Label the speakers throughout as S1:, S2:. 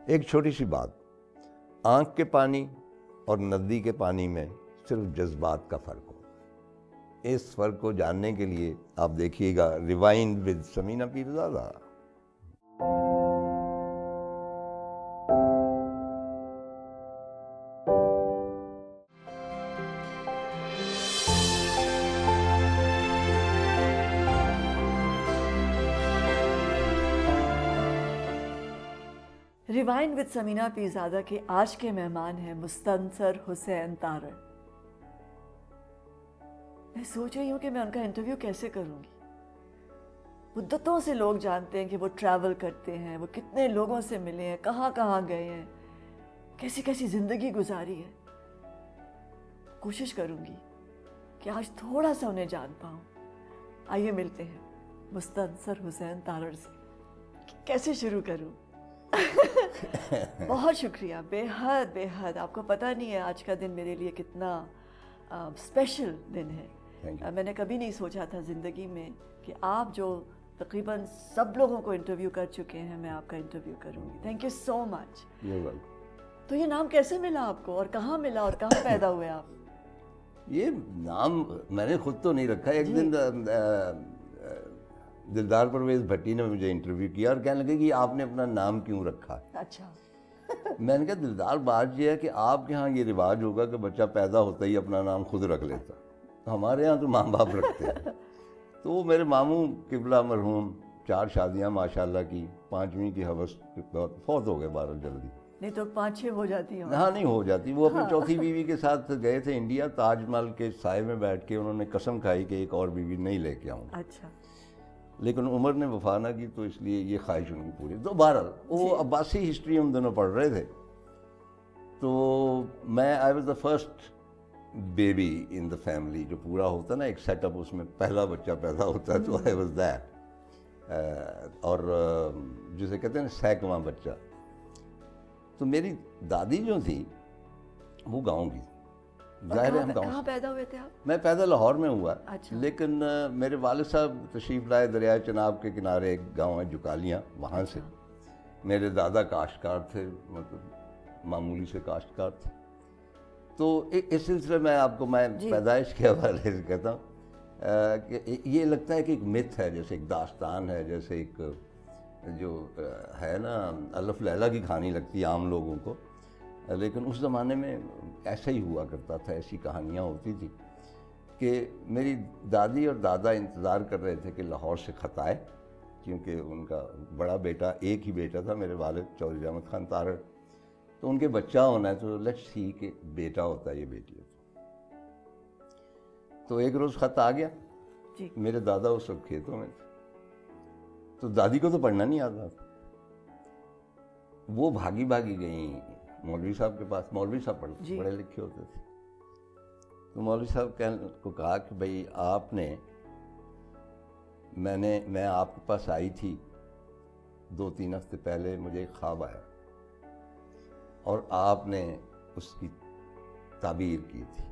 S1: ایک چھوٹی سی بات، آنکھ کے پانی اور ندی کے پانی میں صرف جذبات کا فرق ہو. اس فرق کو جاننے کے لیے آپ دیکھیے گا rewind with Samina Peerzada.
S2: Rewind with Samina Peerzada کے آج کے مہمان ہیں مستنصر حسین تارڑ. میں سوچ رہی ہوں کہ میں ان کا انٹرویو کیسے کروں گی. مدتوں سے لوگ جانتے ہیں کہ وہ ٹریول کرتے ہیں، وہ کتنے لوگوں سے ملے ہیں، کہاں کہاں گئے ہیں، کیسی کیسی زندگی گزاری ہے. کوشش کروں گی کہ آج تھوڑا سا انہیں جان پاؤں. آئیے ملتے ہیں مستنصر حسین تارڑ سے. کیسے شروع کروں؟ بہت شکریہ، بے حد بے حد. آپ کو پتہ نہیں ہے آج کا دن میرے لیے کتنا اسپیشل دن ہے. میں نے کبھی نہیں سوچا تھا زندگی میں کہ آپ جو تقریباً سب لوگوں کو انٹرویو کر چکے ہیں میں آپ کا انٹرویو کروں گی. تھینک یو سو مچ. تو یہ نام کیسے ملا آپ کو، اور کہاں ملا، اور کہاں پیدا ہوئے آپ؟
S1: یہ نام میں نے خود تو نہیں رکھا. ایک دن دلدار پرویز بھٹی نے مجھے انٹرویو کیا اور کہنے لگے کہ آپ نے اپنا نام کیوں رکھا.
S2: اچھا.
S1: میں نے کہا دلدار بات یہ ہے کہ آپ کے ہاں یہ رواج ہوگا کہ بچہ پیدا ہوتا ہی اپنا نام خود رکھ لیتا. ہمارے یہاں تو ماں باپ رکھتے ہیں. تو وہ میرے ماموں قبلہ مرحوم 4 شادیاں ماشاءاللہ کی، 5ویں کی حوث فوت ہو گئے 12 جلدی.
S2: نہیں تو 5-6 ہو جاتی ہیں.
S1: ہاں نہیں ہو جاتی. وہ اپنی چوتھی بیوی کے ساتھ گئے تھے انڈیا. تاج محل کے سائے میں بیٹھ کے انہوں نے قسم کھائی کہ ایک اور بیوی نہیں لے کے آؤں.
S2: اچھا.
S1: لیکن عمر نے وفا نہ کی تو اس لیے یہ خواہش ان کی پوری. تو بہرحال وہ عباسی ہسٹری ہم دونوں پڑھ رہے تھے. تو میں I was the first baby in the family. جو پورا ہوتا نا ایک سیٹ اپ، اس میں پہلا بچہ پیدا ہوتا ہے تو آئی واز دیٹ. اور جسے کہتے ہیں 100واں بچہ. تو میری دادی جو تھی وہ گاؤں کی. ظاہر ہے ہم گاؤں.
S2: کہاں پیدا ہوئے تھے آپ؟
S1: میں پیدا لاہور میں ہوا.
S2: اچھا.
S1: لیکن میرے والد صاحب تشریف لائے دریائے چناب کے کنارے ایک گاؤں ہے جکالیاں، وہاں سے. میرے دادا کاشتکار تھے، مطلب معمولی سے کاشتکار تھے. تو اس سلسلے میں آپ کو میں پیدائش کے حوالے سے کہتا ہوں کہ یہ لگتا ہے کہ ایک متھ ہے، جیسے ایک داستان ہے، جیسے ایک جو ہے نا الف لیلہ کی کہانی لگتی ہے عام لوگوں کو. لیکن اس زمانے میں ایسا ہی ہوا کرتا تھا، ایسی کہانیاں ہوتی تھی کہ میری دادی اور دادا انتظار کر رہے تھے کہ لاہور سے خط آئے، کیونکہ ان کا بڑا بیٹا، ایک ہی بیٹا تھا میرے والد چودھری احمد خان تارڑ. تو ان کے بچہ ہونا ہے تو لیٹس سی کہ بیٹا ہوتا ہے یہ بیٹی ہوتی. تو ایک روز خط آ گیا. میرے دادا اس وقت کھیتوں میں تھے. تو دادی کو تو پڑھنا نہیں آتا تھا. وہ بھاگی بھاگی گئیں مولوی صاحب کے پاس. مولوی صاحب پڑھے لکھے ہوتے تھے. تو مولوی صاحب کو کہا کہ بھائی آپ نے میں آپ کے پاس آئی تھی 2-3 ہفتے پہلے، مجھے ایک خواب آیا اور آپ نے اس کی تعبیر کی تھی.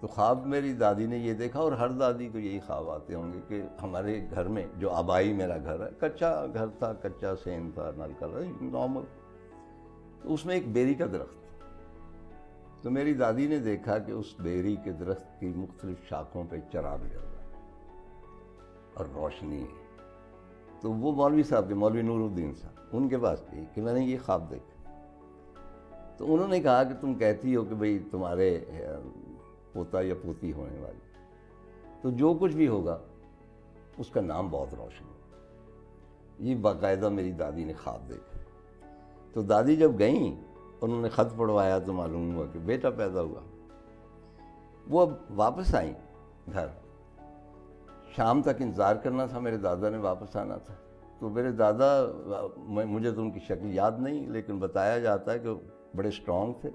S1: تو خواب میری دادی نے یہ دیکھا، اور ہر دادی کو یہی خواب آتے ہوں گے کہ ہمارے گھر میں جو آبائی میرا گھر ہے، کچا گھر تھا، کچا سین تھا، نل کا نارمل. تو اس میں ایک بیری کا درخت. تو میری دادی نے دیکھا کہ اس بیری کے درخت کی مختلف شاخوں پہ چراغ جل رہا ہے اور روشنی ہے. تو وہ مولوی صاحب کے، مولوی نور الدین صاحب، ان کے پاس گئی کہ میں نے یہ خواب دیکھا. تو انہوں نے کہا کہ تم کہتی ہو کہ بھئی تمہارے پوتا یا پوتی ہونے والی، تو جو کچھ بھی ہوگا اس کا نام بہت روشن ہے. یہ باقاعدہ میری دادی نے خواب دیکھا. تو دادی جب گئیں، انہوں نے خط پڑھوایا تو معلوم ہوا کہ بیٹا پیدا ہوا. وہ اب واپس آئیں گھر. شام تک انتظار کرنا تھا، میرے دادا نے واپس آنا تھا. تو میرے دادا، مجھے تو ان کی شکل یاد نہیں، لیکن بتایا جاتا ہے کہ بڑے اسٹرانگ تھے.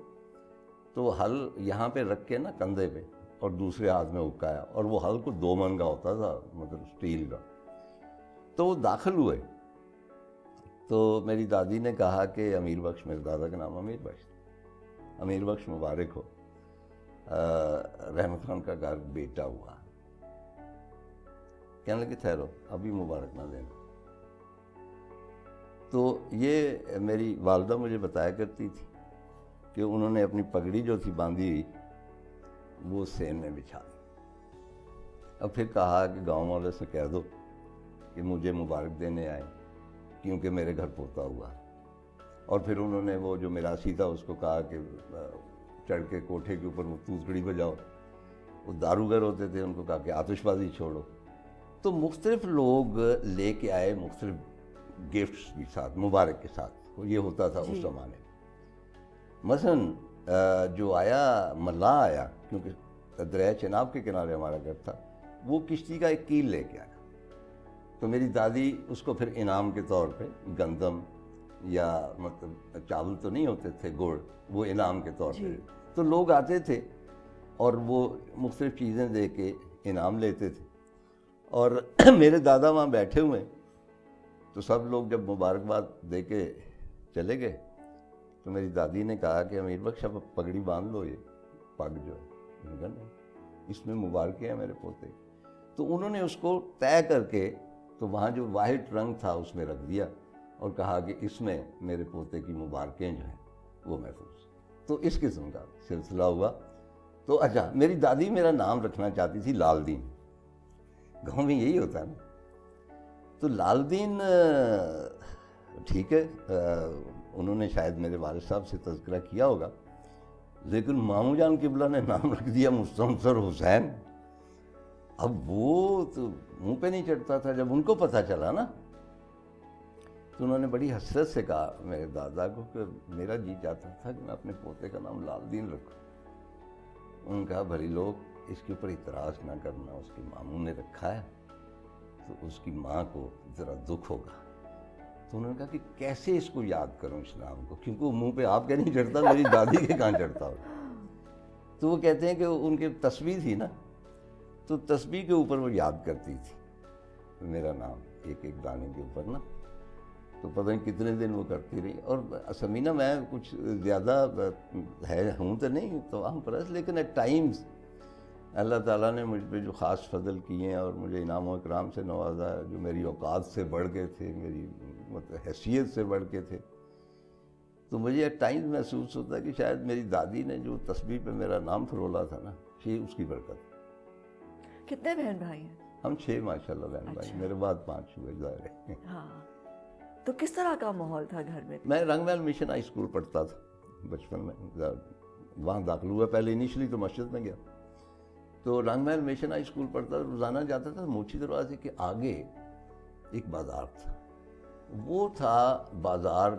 S1: تو ہل یہاں پہ رکھ کے نا کندھے پہ، اور دوسرے ہاتھ میں اکایا، اور وہ ہل کو 2 من کا ہوتا تھا، مطلب اسٹیل کا. تو وہ داخل ہوئے. تو میری دادی نے کہا کہ امیر بخش، میرے دادا کا نام امیر بخش، امیر بخش مبارک ہو، رحمت خان کا گھر بیٹا ہوا. کہنے لگے ٹھہرو، ابھی مبارک نہ دینا. تو یہ میری والدہ مجھے بتایا کرتی تھی کہ انہوں نے اپنی پگڑی جو تھی باندھی ہوئی وہ سین میں بچھا دی. اب پھر کہا کہ گاؤں والے سے کہہ دو کہ مجھے مبارک دینے آئے کیونکہ میرے گھر پوتا ہوا. اور پھر انہوں نے وہ جو میراثی تھا اس کو کہا کہ چڑھ کے کوٹھے کے اوپر وہ توسکڑی بجاؤ. وہ داروگر ہوتے تھے، ان کو کہا کہ آتش بازی چھوڑو. تو مختلف لوگ لے کے آئے مختلف گفٹس بھی ساتھ، مبارک کے ساتھ. یہ ہوتا تھا اس زمانے میں. مثلا جو آیا ملا آیا، کیونکہ دریائے چناب کے کنارے ہمارا گھر تھا، وہ کشتی کا ایک کیل لے کے آیا. تو میری دادی اس کو پھر انعام کے طور پہ گندم یا مطلب چاول تو نہیں ہوتے تھے، گڑ، وہ انعام کے طور پہ. تو لوگ آتے تھے اور وہ مختلف چیزیں دے کے انعام لیتے تھے. اور میرے دادا وہاں بیٹھے ہوئے، تو سب لوگ جب مبارکباد دے کے چلے گئے تو میری دادی نے کہا کہ امیر بخش اب پگڑی باندھ لو، یہ پگ جو ہے. میں نے کہا نہیں، اس میں مبارکیں ہیں میرے پوتے. تو انہوں نے اس کو طے کر کے تو وہاں جو واحد رنگ تھا اس میں رکھ دیا اور کہا کہ اس میں میرے پوتے کی مبارکیں جو ہیں وہ محفوظ. تو اس قسم کا سلسلہ ہوا. تو اچھا، میری دادی میرا نام رکھنا چاہتی تھی لال دین. گاؤں میں یہی ہوتا ہے نا. تو لال دین ٹھیک ہے، انہوں نے شاید میرے والد صاحب سے تذکرہ کیا ہوگا، لیکن ماموں جان قبلہ نے نام رکھ دیا مستنصر حسین. اب وہ تو منہ پہ نہیں چڑھتا تھا. جب ان کو پتہ چلا نا تو انہوں نے بڑی حسرت سے کہا میرے دادا کو کہ میرا جی چاہتا تھا کہ میں اپنے پوتے کا نام لال دین رکھوں. انہوں نے کہا بھلی لوگ اس کے اوپر اعتراض نہ کرنا، اس کے ماموں نے رکھا ہے تو اس کی ماں کو ذرا دکھ ہوگا. تو انہوں نے کہا کہ کیسے اس کو یاد کروں اس نام کو، کیونکہ وہ منہ پہ آپ کے نہیں چڑھتا، میری دادی کے کہاں چڑھتا ہوگا. تو وہ کہتے ہیں کہ ان کے تسبیح تھی نا، تو تسبیح کے اوپر وہ یاد کرتی تھی میرا نام ایک ایک دانے کے اوپر نا. تو پتہ نہیں کتنے دن وہ کرتی رہی. اور سمینہ میں کچھ زیادہ ہوں تو نہیں تو ہم پرست، لیکن ایٹ ٹائمز اللہ تعالیٰ نے مجھ پہ جو خاص فضل کیے ہیں اور مجھے انعام و اکرام سے نوازا ہے، جو میری اوقات سے بڑھ کے تھے، میری مطلب حیثیت سے بڑھ کے تھے، تو مجھے ایٹ ٹائمز محسوس ہوتا ہے کہ شاید میری دادی نے جو تسبیح پہ میرا نام فرولا تھا نا، یہ اس کی برکت.
S2: کتنے بہن بھائی ہیں؟
S1: ہم 6 ماشاءاللہ بہن بھائی. میرے بعد 5 ہوئے ظاہر ہے.
S2: ہاں. تو کس طرح کا ماحول تھا گھر میں؟
S1: میں رنگ محل مشن ہائی اسکول پڑھتا تھا بچپن میں، وہاں داخل ہوا. پہلے انیشلی تو مسجد میں گیا. تو رنگ محل مشن ہائی اسکول پڑھتا تھا. روزانہ جاتا تھا. موچی دروازے کے آگے ایک بازار تھا. وہ تھا بازار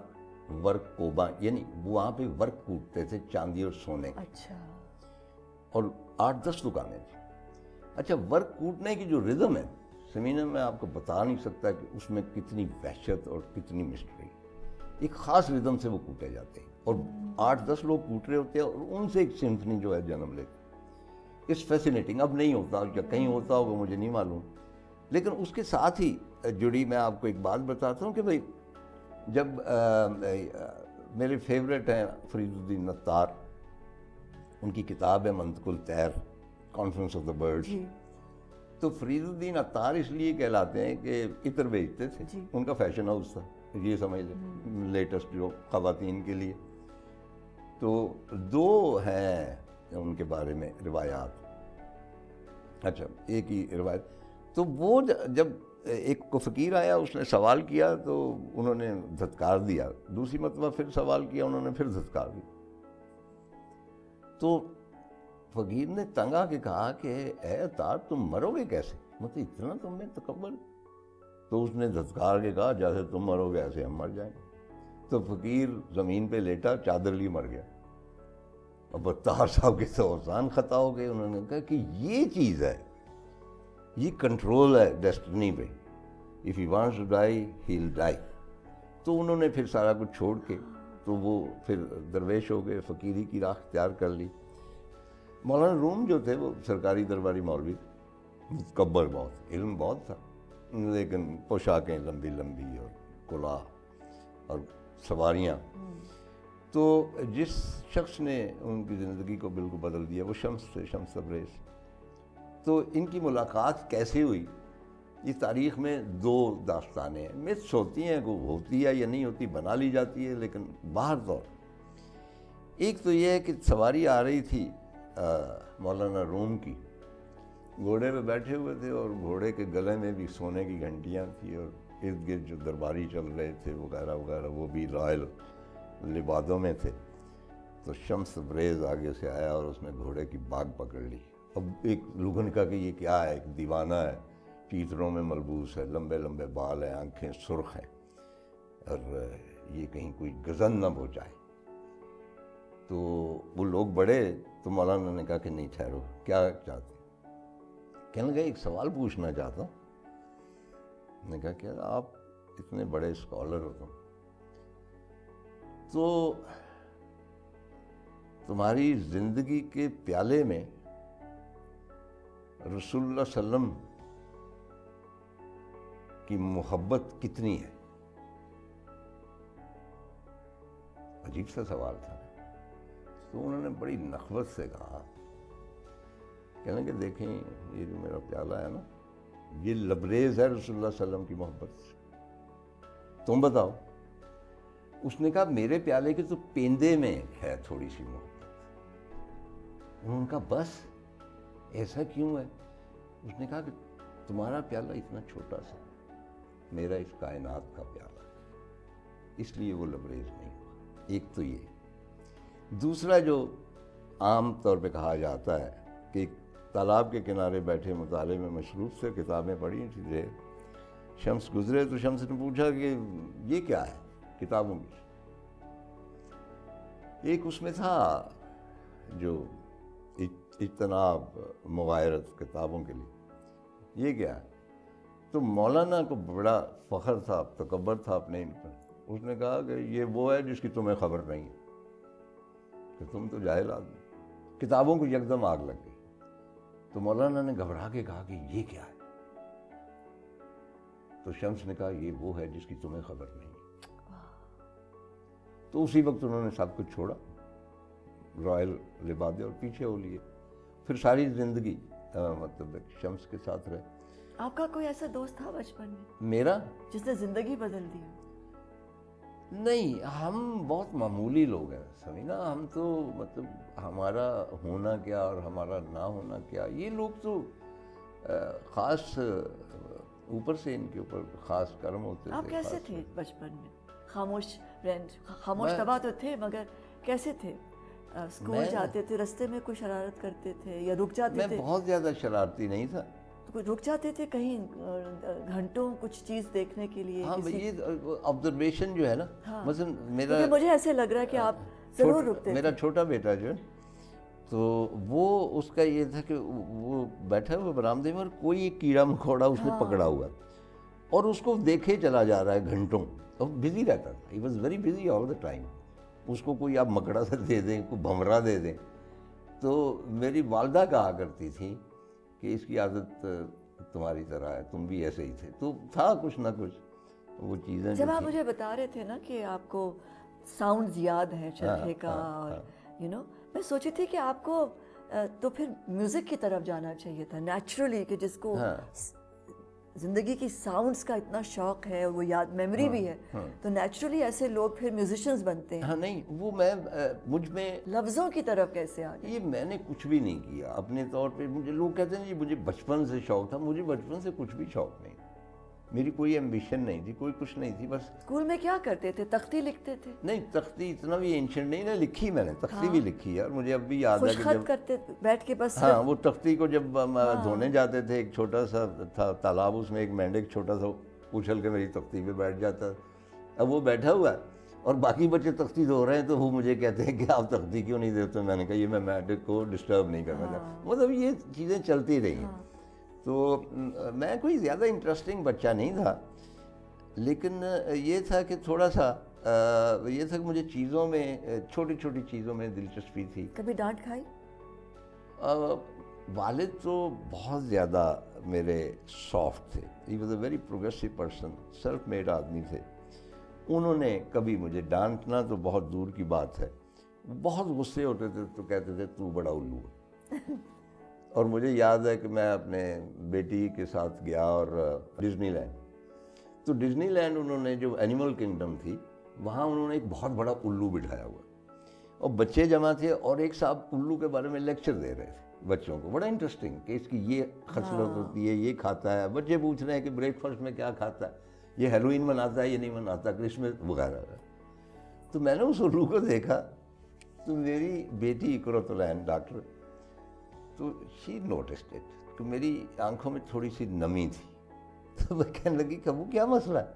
S1: ورک کوبا، یعنی وہاں پہ ورک کوٹتے تھے چاندی اور سونے.
S2: اچھا.
S1: اور 8-10 دکانیں تھیں. اچھا، ورک کوٹنے کی جو ردم ہے سمینہ، میں آپ کو بتا نہیں سکتا کہ اس میں کتنی وحشت اور کتنی مسٹری. ایک خاص ردم سے وہ کوٹے جاتے ہیں اور 8-10 لوگ کوٹ رہے ہوتے ہیں اور ان سے ایک سمفنی جو ہے جنم لیتی. اس فیسینیٹنگ. اب نہیں ہوتا یا کہیں ہوتا ہوگا مجھے نہیں معلوم. لیکن اس کے ساتھ ہی جڑی میں آپ کو ایک بات بتاتا ہوں کہ بھائی جب میرے فیوریٹ ہیں فرید الدین نتار، ان کی کتاب ہے منطق الطیر، کانفرنس آف دا برڈز. تو فرید الدین عطار اس لیے کہلاتے ہیں کہ عطر بیچتے تھے. ان کا فیشن ہاؤس تھا، یہ سمجھ لیں، لیٹسٹ جو خواتین کے لیے. تو 2 ہیں ان کے بارے میں روایات. اچھا، ایک ہی روایت. تو وہ جب ایک کو فقیر آیا، اس نے سوال کیا تو انہوں نے دھتکار دیا. دوسری مرتبہ پھر سوال کیا، انہوں نے پھر دھتکار دیا. تو فقیر نے تنگ آ کے کہا کہ اے عطار، تم مرو گے کیسے؟ مطلب اتنا تم میں تکبر. تو اس نے دھتکار کے کہا جیسے تم مرو گے ایسے ہم مر جائیں گے. تو فقیر زمین پہ لیٹا، چادر لی مر گیا. اب عطار صاحب کے تو آسان خطا ہو گئے. انہوں نے کہا کہ یہ چیز ہے، یہ کنٹرول ہے ڈیسٹنی پہ. If he wants to die he will die. تو انہوں نے پھر سارا کچھ چھوڑ کے تو وہ پھر درویش ہو گئے، فقیری کی راہ اختیار کر لی. مولانا روم جو تھے وہ سرکاری درباری مولوی، متکبر بہت، علم بہت تھا، لیکن پوشاکیں لمبی لمبی اور کلاه اور سواریاں. تو جس شخص نے ان کی زندگی کو بالکل بدل دیا وہ شمس تھے، شمس تبریز. تو ان کی ملاقات کیسے ہوئی؟ اس تاریخ میں دو داستانیں ہیں، متس ہوتی ہیں، وہ ہوتی ہے یا نہیں ہوتی، بنا لی جاتی ہے، لیکن باہر طور ایک تو یہ ہے کہ سواری آ رہی تھی مولانا روم کی، گھوڑے پہ بیٹھے ہوئے تھے اور گھوڑے کے گلے میں بھی سونے کی گھنٹیاں تھیں، اور ارد گرد جو درباری چل رہے تھے وغیرہ وغیرہ وہ بھی رائل لبادوں میں تھے. تو شمس تبریز آگے سے آیا اور اس نے گھوڑے کی باگ پکڑ لی. اب ایک لوگوں نے کہا کہ یہ کیا ہے، ایک دیوانہ ہے، پیتروں میں ملبوس ہے، لمبے لمبے بال ہیں، آنکھیں سرخ ہیں، اور یہ کہیں کوئی گزن نہ ہو جائے. تو وہ لوگ بڑے، تو مولانا نے کہا کہ نہیں ٹھہرو، کیا چاہتے؟ کہنے لگا ایک سوال پوچھنا چاہتا ہوں. نے کہا کہ آپ اتنے بڑے اسکالر ہو تم، تو تمہاری زندگی کے پیالے میں رسول اللہ صلی اللہ علیہ وسلم کی محبت کتنی ہے؟ عجیب سا سوال تھا. تو انہوں نے بڑی نخوت سے کہا، کہنے کہ دیکھیں یہ جو میرا پیالہ ہے نا، یہ لبریز ہے رسول اللہ صلی اللہ علیہ وسلم کی محبت سے، تم بتاؤ. اس نے کہا میرے پیالے کے تو پیندے میں ہے تھوڑی سی محبت. انہوں نے کہا بس ایسا کیوں ہے؟ اس نے کہا کہ تمہارا پیالہ اتنا چھوٹا سا، میرا اس کائنات کا پیالہ ہے، اس لیے وہ لبریز نہیں ہوا. ایک تو یہ. دوسرا جو عام طور پہ کہا جاتا ہے کہ ایک تالاب کے کنارے بیٹھے مطالعے میں مصروف سے، کتابیں پڑھی تھیں، شمس گزرے تو شمس نے پوچھا کہ یہ کیا ہے کتابوں کی. ایک اس میں تھا جو اجتناب مغایرت کتابوں کے لیے، یہ کیا ہے؟ تو مولانا کو بڑا فخر تھا، تکبر تھا اپنے ان پر. اس نے کہا کہ یہ وہ ہے جس کی تمہیں خبر نہیں ہے، کہ تم تو جاہل آدمی. کتابوں کو یکدم آگ لگ گئی. تو مولانا نے گھبرا کے کہا کہ یہ کیا ہے؟ تو شمس نے کہا یہ وہ ہے جس کی تمہیں خبر نہیں. تو اسی وقت انہوں نے سب کچھ چھوڑا، رائل لبادے، اور پیچھے ہو لیے. پھر ساری زندگی مطلب شمس کے ساتھ رہے.
S2: آپ کا کوئی ایسا دوست تھا بچپن میں
S1: میرا
S2: جس نے زندگی بدل دی؟
S1: نہیں، ہم بہت معمولی لوگ ہیں سمینا. ہم تو مطلب ہمارا ہونا کیا اور ہمارا نہ ہونا کیا، یہ لوگ تو خاص اوپر سے ان کے اوپر خاص کرم ہوتے تھے.
S2: آپ کیسے تھے بچپن میں؟ خاموش طبع تو تھے، مگر کیسے تھے؟ اسکول جاتے تھے، رستے میں کوئی شرارت کرتے تھے یا رک جاتے تھے؟
S1: میں بہت زیادہ شرارتی نہیں تھا.
S2: تو رک جاتے تھے کہیں گھنٹوں کچھ چیز دیکھنے کے لیے؟
S1: ہاں یہ آبزرویشن جو ہے نا، مثلا میرا،
S2: مجھے ایسے لگ رہا ہے کہ آپ ضرور رکتے.
S1: میرا چھوٹا بیٹا جو ہے تو وہ اس کا یہ تھا کہ وہ بیٹھا ہوا برآمدے میں اور کوئی ایک کیڑا مکوڑا اس نے پکڑا ہوا اور اس کو دیکھے چلا جا رہا ہے گھنٹوں، اور بزی رہتا تھا. He was very busy all the time. اس کو کوئی آپ مکڑا سا دے دیں، کوئی بھمرا دے دیں. تو میری والدہ کہا کرتی تھی کہ اس کی عادت تمہاری طرح ہے، تم بھی ایسے ہی تھے. تو تھا کچھ نہ کچھ وہ چیزیں.
S2: جب آپ مجھے بتا رہے تھے نا کہ آپ کو ساؤنڈز یاد ہے چرخے کا، اور میں سوچی تھی کہ آپ کو تو پھر میوزک کی طرف جانا چاہیے تھا نیچرلی، کہ جس کو زندگی کی ساؤنڈز کا اتنا شوق ہے اور وہ یاد میموری بھی ہے، تو نیچرلی ایسے لوگ پھر میوزیشنز بنتے ہیں.
S1: ہاں نہیں، وہ مجھ میں
S2: لفظوں کی طرف کیسے آ گئے؟
S1: یہ میں نے کچھ بھی نہیں کیا اپنے طور پہ. مجھے لوگ کہتے ہیں جی مجھے بچپن سے شوق تھا. مجھے بچپن سے کچھ بھی شوق نہیں، میری کوئی ایمبیشن نہیں تھی، کوئی کچھ نہیں تھی. بس
S2: اسکول میں کیا کرتے تھے؟ تختی لکھتے تھے؟
S1: نہیں، تختی اتنا بھی اینشنٹ نہیں نا لکھی میں نے، تختی بھی لکھی ہے. اور مجھے اب بھی یاد ہے کہ
S2: خط کرتے بیٹھ کے بس.
S1: ہاں، وہ تختی کو جب دھونے جاتے تھے، ایک چھوٹا سا تھا تالاب، اس میں ایک مینڈک چھوٹا سا اچھل کے میری تختی پہ بیٹھ جاتا. اب وہ بیٹھا ہوا ہے اور باقی بچے تختی دھو رہے ہیں، تو وہ مجھے کہتے ہیں کہ آپ تختی کیوں نہیں دیتے؟ میں نے کہا یہ میں مینڈک کو ڈسٹرب نہیں کرنا چاہتا. مطلب یہ چیزیں چلتی رہی ہیں. تو میں کوئی زیادہ انٹرسٹنگ بچہ نہیں تھا، لیکن یہ تھا کہ تھوڑا سا یہ تھا کہ مجھے چیزوں میں، چھوٹی چھوٹی چیزوں میں دلچسپی تھی.
S2: کبھی ڈانٹ کھائی؟
S1: والد تو بہت زیادہ میرے سافٹ تھے. He was a very progressive person, self made آدمی تھے. انہوں نے کبھی مجھے ڈانٹنا تو بہت دور کی بات ہے. بہت غصے ہوتے تھے تو کہتے تھے تو بڑا الو ہے. اور مجھے یاد ہے کہ میں اپنے بیٹی کے ساتھ گیا اور ڈزنی لینڈ. تو ڈزنی لینڈ انہوں نے جو اینیمل کنگڈم تھی وہاں انہوں نے ایک بہت بڑا الو بٹھایا ہوا اور بچے جمع تھے اور ایک صاحب الو کے بارے میں لیکچر دے رہے تھے بچوں کو. بڑا انٹرسٹنگ کہ اس کی یہ خصلت ہوتی ہے, یہ کھاتا ہے. بچے پوچھ رہے ہیں کہ بریک فاسٹ میں کیا کھاتا ہے, یہ ہیلوئین مناتا ہے, یہ نہیں مناتا, کرسمس وغیرہ. تو میں نے اس الو کو دیکھا تو میری بیٹی قرۃ العین ڈاکٹر, تو شی نوٹسڈ اٹ کہ میری آنکھوں میں تھوڑی سی نمی تھی. تو میں کہنے لگی کہ وہ کیا مسئلہ ہے.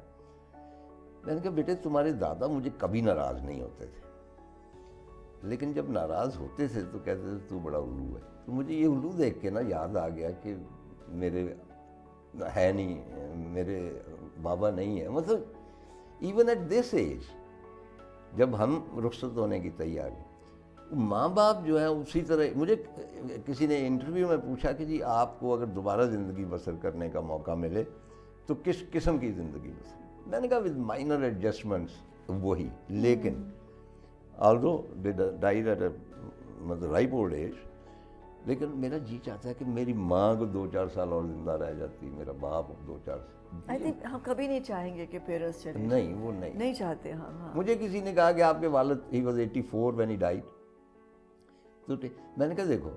S1: میں نے کہا بیٹے تمہارے دادا مجھے کبھی ناراض نہیں ہوتے تھے, لیکن جب ناراض ہوتے تھے تو کہتے تھے تو بڑا الو ہے. تو مجھے یہ الو دیکھ کے نا یاد آ گیا کہ میرے ہے نہیں, میرے بابا نہیں ہے. مطلب ایون ایٹ دس ایج جب ہم رخصت ہونے کی تیاری, ماں باپ جو ہے اسی طرح. مجھے کسی نے انٹرویو میں پوچھا کہ جی آپ کو اگر دوبارہ زندگی بسر کرنے کا موقع ملے تو کس قسم کی زندگی بسر. میں نے کہا ود مائنر ایڈجسٹمنٹس وہی, لیکن آلدو ڈائیڈ ایٹ مطلب رائپ اولڈ ایج, لیکن میرا جی چاہتا ہے کہ میری ماں کو 2-4 سال اور زندہ رہ جاتی, میرا باپ 2-4 سال.
S2: آئی تھنک ہم کبھی نہیں چاہیں گے کہ پیرنٹس چلیں.
S1: نہیں, وہ نہیں
S2: چاہتے. ہاں
S1: مجھے کسی نے کہا کہ آپ کے والد he was 84 when he died. تو میں نے کہا دیکھو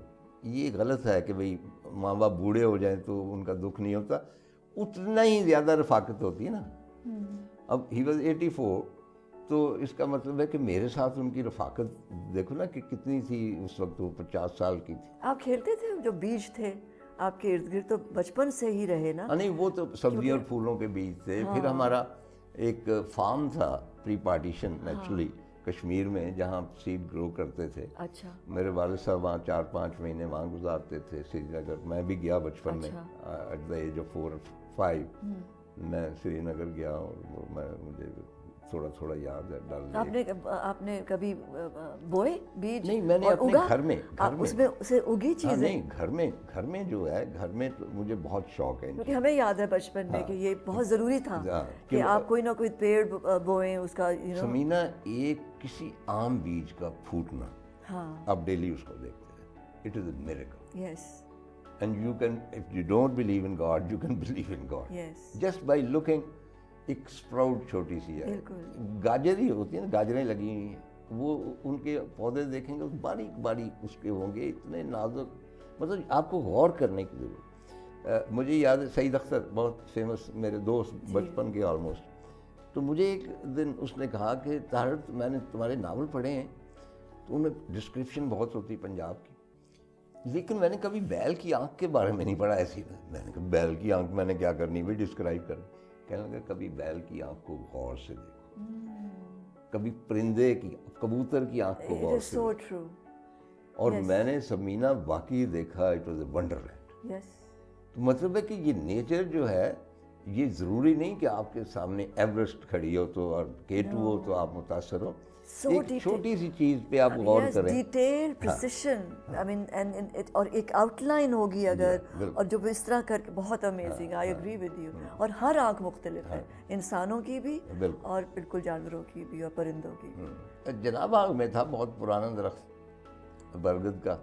S1: یہ غلط ہے کہ بھئی ماں باپ بوڑھے ہو جائیں تو ان کا دکھ نہیں ہوتا, اتنا ہی زیادہ رفاقت ہوتی ہے نا. اب ہی واز 84 تو اس کا مطلب ہے کہ میرے ساتھ ان کی رفاقت دیکھو نا کہ کتنی تھی اس وقت. وہ 50 سال کی تھی.
S2: آپ کھیلتے تھے, جو بیج تھے آپ کے ارد گرد تو بچپن سے ہی رہے نا.
S1: نہیں وہ تو سبزیوں اور پھولوں کے بیج تھے. پھر ہمارا ایک فارم تھا پری پارٹیشن نیچرلی کشمیر میں جہاں سیڈ گرو کرتے تھے.
S2: اچھا.
S1: میرے والد صاحب وہاں 4-5 مہینے وہاں گزارتے تھے سری نگر. میں بھی گیا بچپن میں at the age of 4 or 5 میں سری نگر گیا اور مجھے تھوڑا یاد ہے.
S2: آپ نے کبھی بوئے بیج؟
S1: نہیں, میں نے اپنے گھر میں
S2: اس میں سے اگی چیزیں.
S1: نہیں, گھر میں جو ہے گھر میں تو مجھے بہت شوق ہے.
S2: کیونکہ ہمیں یاد ہے بچپن میں کہ یہ بہت ضروری تھا کہ آپ کوئی نہ کوئی پیڑ بوئیں اس کا.
S1: سمینا ایک کسی عام بیج کا پھوٹنا, آپ ڈیلی اس کو دیکھتے ہیں, it is a miracle.
S2: Yes.
S1: And you can, if you don't believe in God, you can believe in God.
S2: Yes.
S1: Just by looking, ایک اسپراؤٹ چھوٹی سی ہے, گاجر ہی ہوتی ہیں نا, گاجریں لگی ہوئی ہیں, وہ ان کے پودے دیکھیں گے باریک باریک اس کے ہوں گے, اتنے نازک. مطلب آپ کو غور کرنے کی ضرورت. مجھے یاد ہے سعید اختر بہت فیمس میرے دوست بچپن کے آلموسٹ. تو مجھے ایک دن اس نے کہا کہ طاہر میں نے تمہارے ناول پڑھے ہیں تو ان میں ڈسکرپشن بہت ہوتی پنجاب کی, لیکن میں نے کبھی بیل کی آنکھ کے بارے میں نہیں پڑھا. ایسی میں نے کہا بیل کی آنکھ میں نے کیا کرنی بھی ڈسکرائب کر. کہنے لگا کبھی بیل کی آنکھ کو غور سے دیکھو, کبھی پرندے کی کبوتر کی آنکھ کو غور سے دیکھو. اور میں نے سمینا واقعی دیکھا, اٹ واز اے ونڈرلینڈ. تو مطلب ہے کہ یہ نیچر جو ہے یہ ضروری نہیں کہ آپ کے سامنے ایوریسٹ کھڑی ہو تو اور K2 ہو تو آپ متاثر ہو. ایک چھوٹی سی چیز پہ آپ غور کریں,
S2: ڈیٹیل پریسیشن, آئی مین اور ایک آؤٹ لائن ہوگی اگر, اور جو اس طرح کر کے بہت amazing. I agree with you. اور ہر آنکھ مختلف ہے, انسانوں کی بھی اور بالکل جانوروں کی بھی اور پرندوں کی بھی.
S1: جناب باغ میں تھا بہت پرانا درخت برگد کا.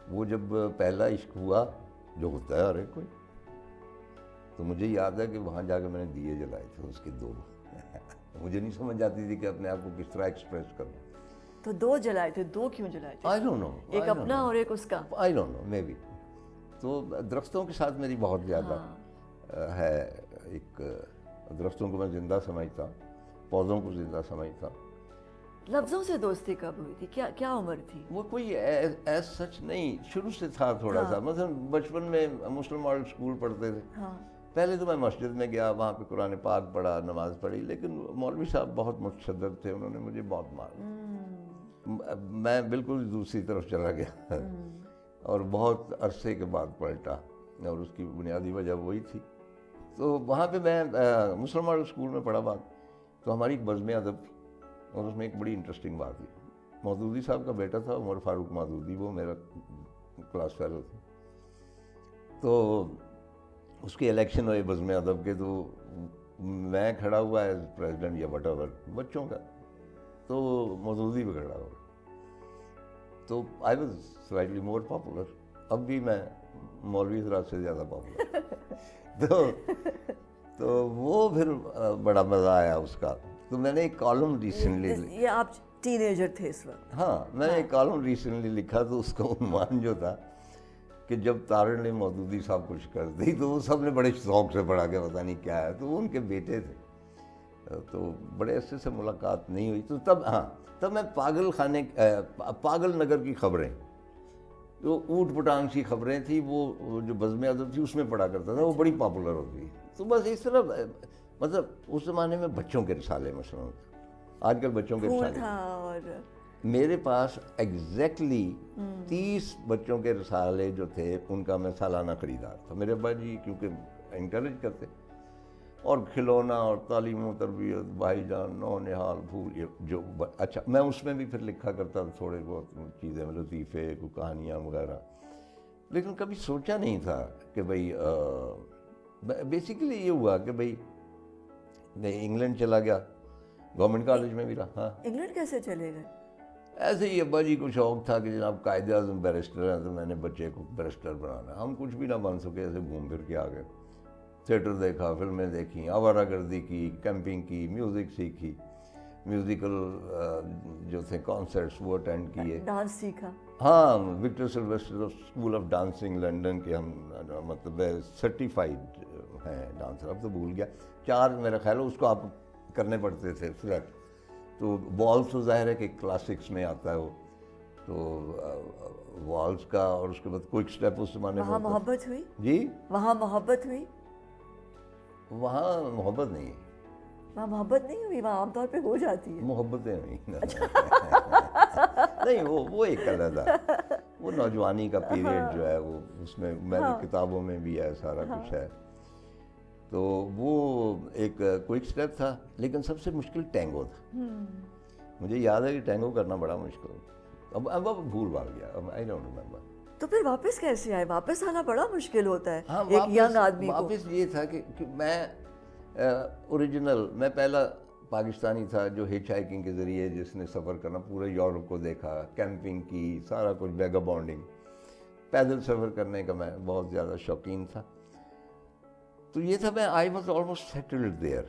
S1: وہ جب پہلا عشق ہوا جو ہوتا ہے ہر ایک کوئی, تو مجھے یاد ہے کہ وہاں جا کے میں نے دیے جلائے تھے اس کے 2. مجھے نہیں سمجھ آتی تھی کہ اپنے آپ کو کس طرح ایکسپریس کروں.
S2: تو 2 جلائے تھے. 2 کیوں جلائے تھے؟
S1: I don't know.
S2: ایک اپنا اور ایک اس کا.
S1: I don't know, maybe. تو درختوں کے ساتھ میری بہت زیادہ ہے. ایک درختوں کو میں زندہ سمجھتا, پودوں کو زندہ سمجھتا.
S2: لفظوں سے دوستی کب ہوئی تھی؟ کیا عمر تھی؟
S1: وہ کوئی ایز سچ نہیں, شروع سے تھا تھوڑا سا. مثلا بچپن میں مسلم ماڈل اسکول پڑھتے تھے. پہلے تو میں مسجد میں گیا, وہاں پہ قرآن پاک پڑھا, نماز پڑھی, لیکن مولوی صاحب بہت متشدد تھے, انہوں نے مجھے بہت مارا. میں بالکل دوسری طرف چلا گیا اور بہت عرصے کے بعد پلٹا, اور اس کی بنیادی وجہ وہی تھی. تو وہاں پہ میں مسلم ماڈل اسکول میں پڑھا بات, تو ہماری ایک بزم ادب تھی اور اس میں ایک بڑی انٹرسٹنگ بات تھی. مودودی صاحب کا بیٹا تھا عمر فاروق مودودی, وہ میرا کلاس فیلو تھا. تو اس کے الیکشن ہوئے بزم ادب کے, تو میں کھڑا ہوا ایز پریزیڈنٹ یا وٹ ایور بچوں کا, تو مودودی بھی کھڑا ہوا. تو I was slightly more popular. اب بھی میں مولوی حضرات سے زیادہ پاپولر. تو وہ پھر بڑا مزہ آیا اس کا. تو میں نے ایک کالم ریسنٹلی,
S2: یہ آپ ٹین ایجر تھے اس وقت؟
S1: ہاں, میں نے ایک کالم ریسنٹلی لکھا, تو اس کا عنوان جو تھا کہ جب تارڑ نے مودودی صاحب کچھ کر دی تو وہ سب نے بڑے شوق سے پڑھا کہ پتہ نہیں کیا ہے. تو وہ ان کے بیٹے تھے, تو بڑے عرصے سے ملاقات نہیں ہوئی. تو تب میں پاگل نگر کی خبریں, جو اوٹ پٹانگ سی خبریں تھیں, وہ جو بزم ادب تھی اس میں پڑھا کرتا تھا, وہ بڑی پاپولر ہوتی. تو بس اس طرح, مطلب اس زمانے میں بچوں کے رسالے مثلاً, آج کل بچوں کے رسالے
S2: تھا, اور
S1: میرے پاس ایگزیکٹلی 30 بچوں کے رسالے جو تھے ان کا میں سالانہ خریدار تھا. میرے ابا جی کیونکہ انکریج کرتے, اور کھلونا اور تعلیم و تربیت, بھائی جان, نو نہال, پھول, یہ جو اچھا میں اس میں بھی پھر لکھا کرتا تھا تھوڑے بہت چیزیں, لطیفے, کوئی کہانیاں وغیرہ. لیکن کبھی سوچا نہیں تھا کہ بھئی, بیسیکلی یہ ہوا کہ بھئی میں انگلینڈ چلا گیا, گورنمنٹ کالج میں بھی رہا. ہاں,
S2: انگلینڈ کیسے چلے گئے؟
S1: ایسے ہی ابا جی کو شوق تھا کہ جناب قائد اعظم بیرسٹر ہیں, تو میں نے بچے کو بیرسٹر بنانا. ہم کچھ بھی نہ بن سکے, ایسے گھوم پھر کے آ گئے. تھیٹر دیکھا, فلمیں دیکھیں, آوارہ گردی کی, کیمپنگ کی, میوزک سیکھی, میوزیکل جو تھے کانسرٹس وہ اٹینڈ کیے.
S2: ڈانس سیکھا؟
S1: ہاں, Victor Sylvester school of dancing London کے ہم مطلب سرٹیفائڈ ہیں ڈانسر. اب تو بھول گیا, 4 میرا خیال ہے اس کو آپ کرنے پڑتے تھے فلیٹ. تو والس تو ظاہر ہے کہ کلاسکس میں آتا ہے وہ, تو والس کا, اور اس کے بعد کوئک اسٹیپ اس زمانے میں.
S2: وہاں محبت ہوئی؟
S1: جی,
S2: وہاں محبت ہوئی؟
S1: وہاں محبت نہیں,
S2: وہاں محبت نہیں ہوئی, وہاں عام طور پہ ہو جاتی ہے
S1: محبتیں نہیں. نہیں, وہ ایک علیحدہ, وہ نوجوانی کا پیریڈ جو ہے وہ, اس میں میری کتابوں میں بھی ہے, سارا کچھ ہے. تو وہ ایک کوئک اسٹیپ تھا, لیکن سب سے مشکل ٹینگو تھا. مجھے یاد ہے کہ ٹینگو کرنا بڑا مشکل ہوتا. اب بھول بھال گیا, آئی ڈونٹ ریمبر.
S2: تو پھر واپس کیسے آئے؟ واپس آنا بڑا مشکل ہوتا ہے
S1: ہاں,
S2: ایک ینگ آدمی کو.
S1: واپس یہ تھا کہ میں اوریجنل, میں پہلا پاکستانی تھا جو ہچ ہائکنگ کے ذریعے جس نے سفر کرنا, پورے یورپ کو دیکھا, کیمپنگ کی, سارا کچھ, ویگا بانڈنگ, پیدل سفر کرنے کا میں بہت زیادہ شوقین تھا. تو یہ تھا, میں I was almost settled there.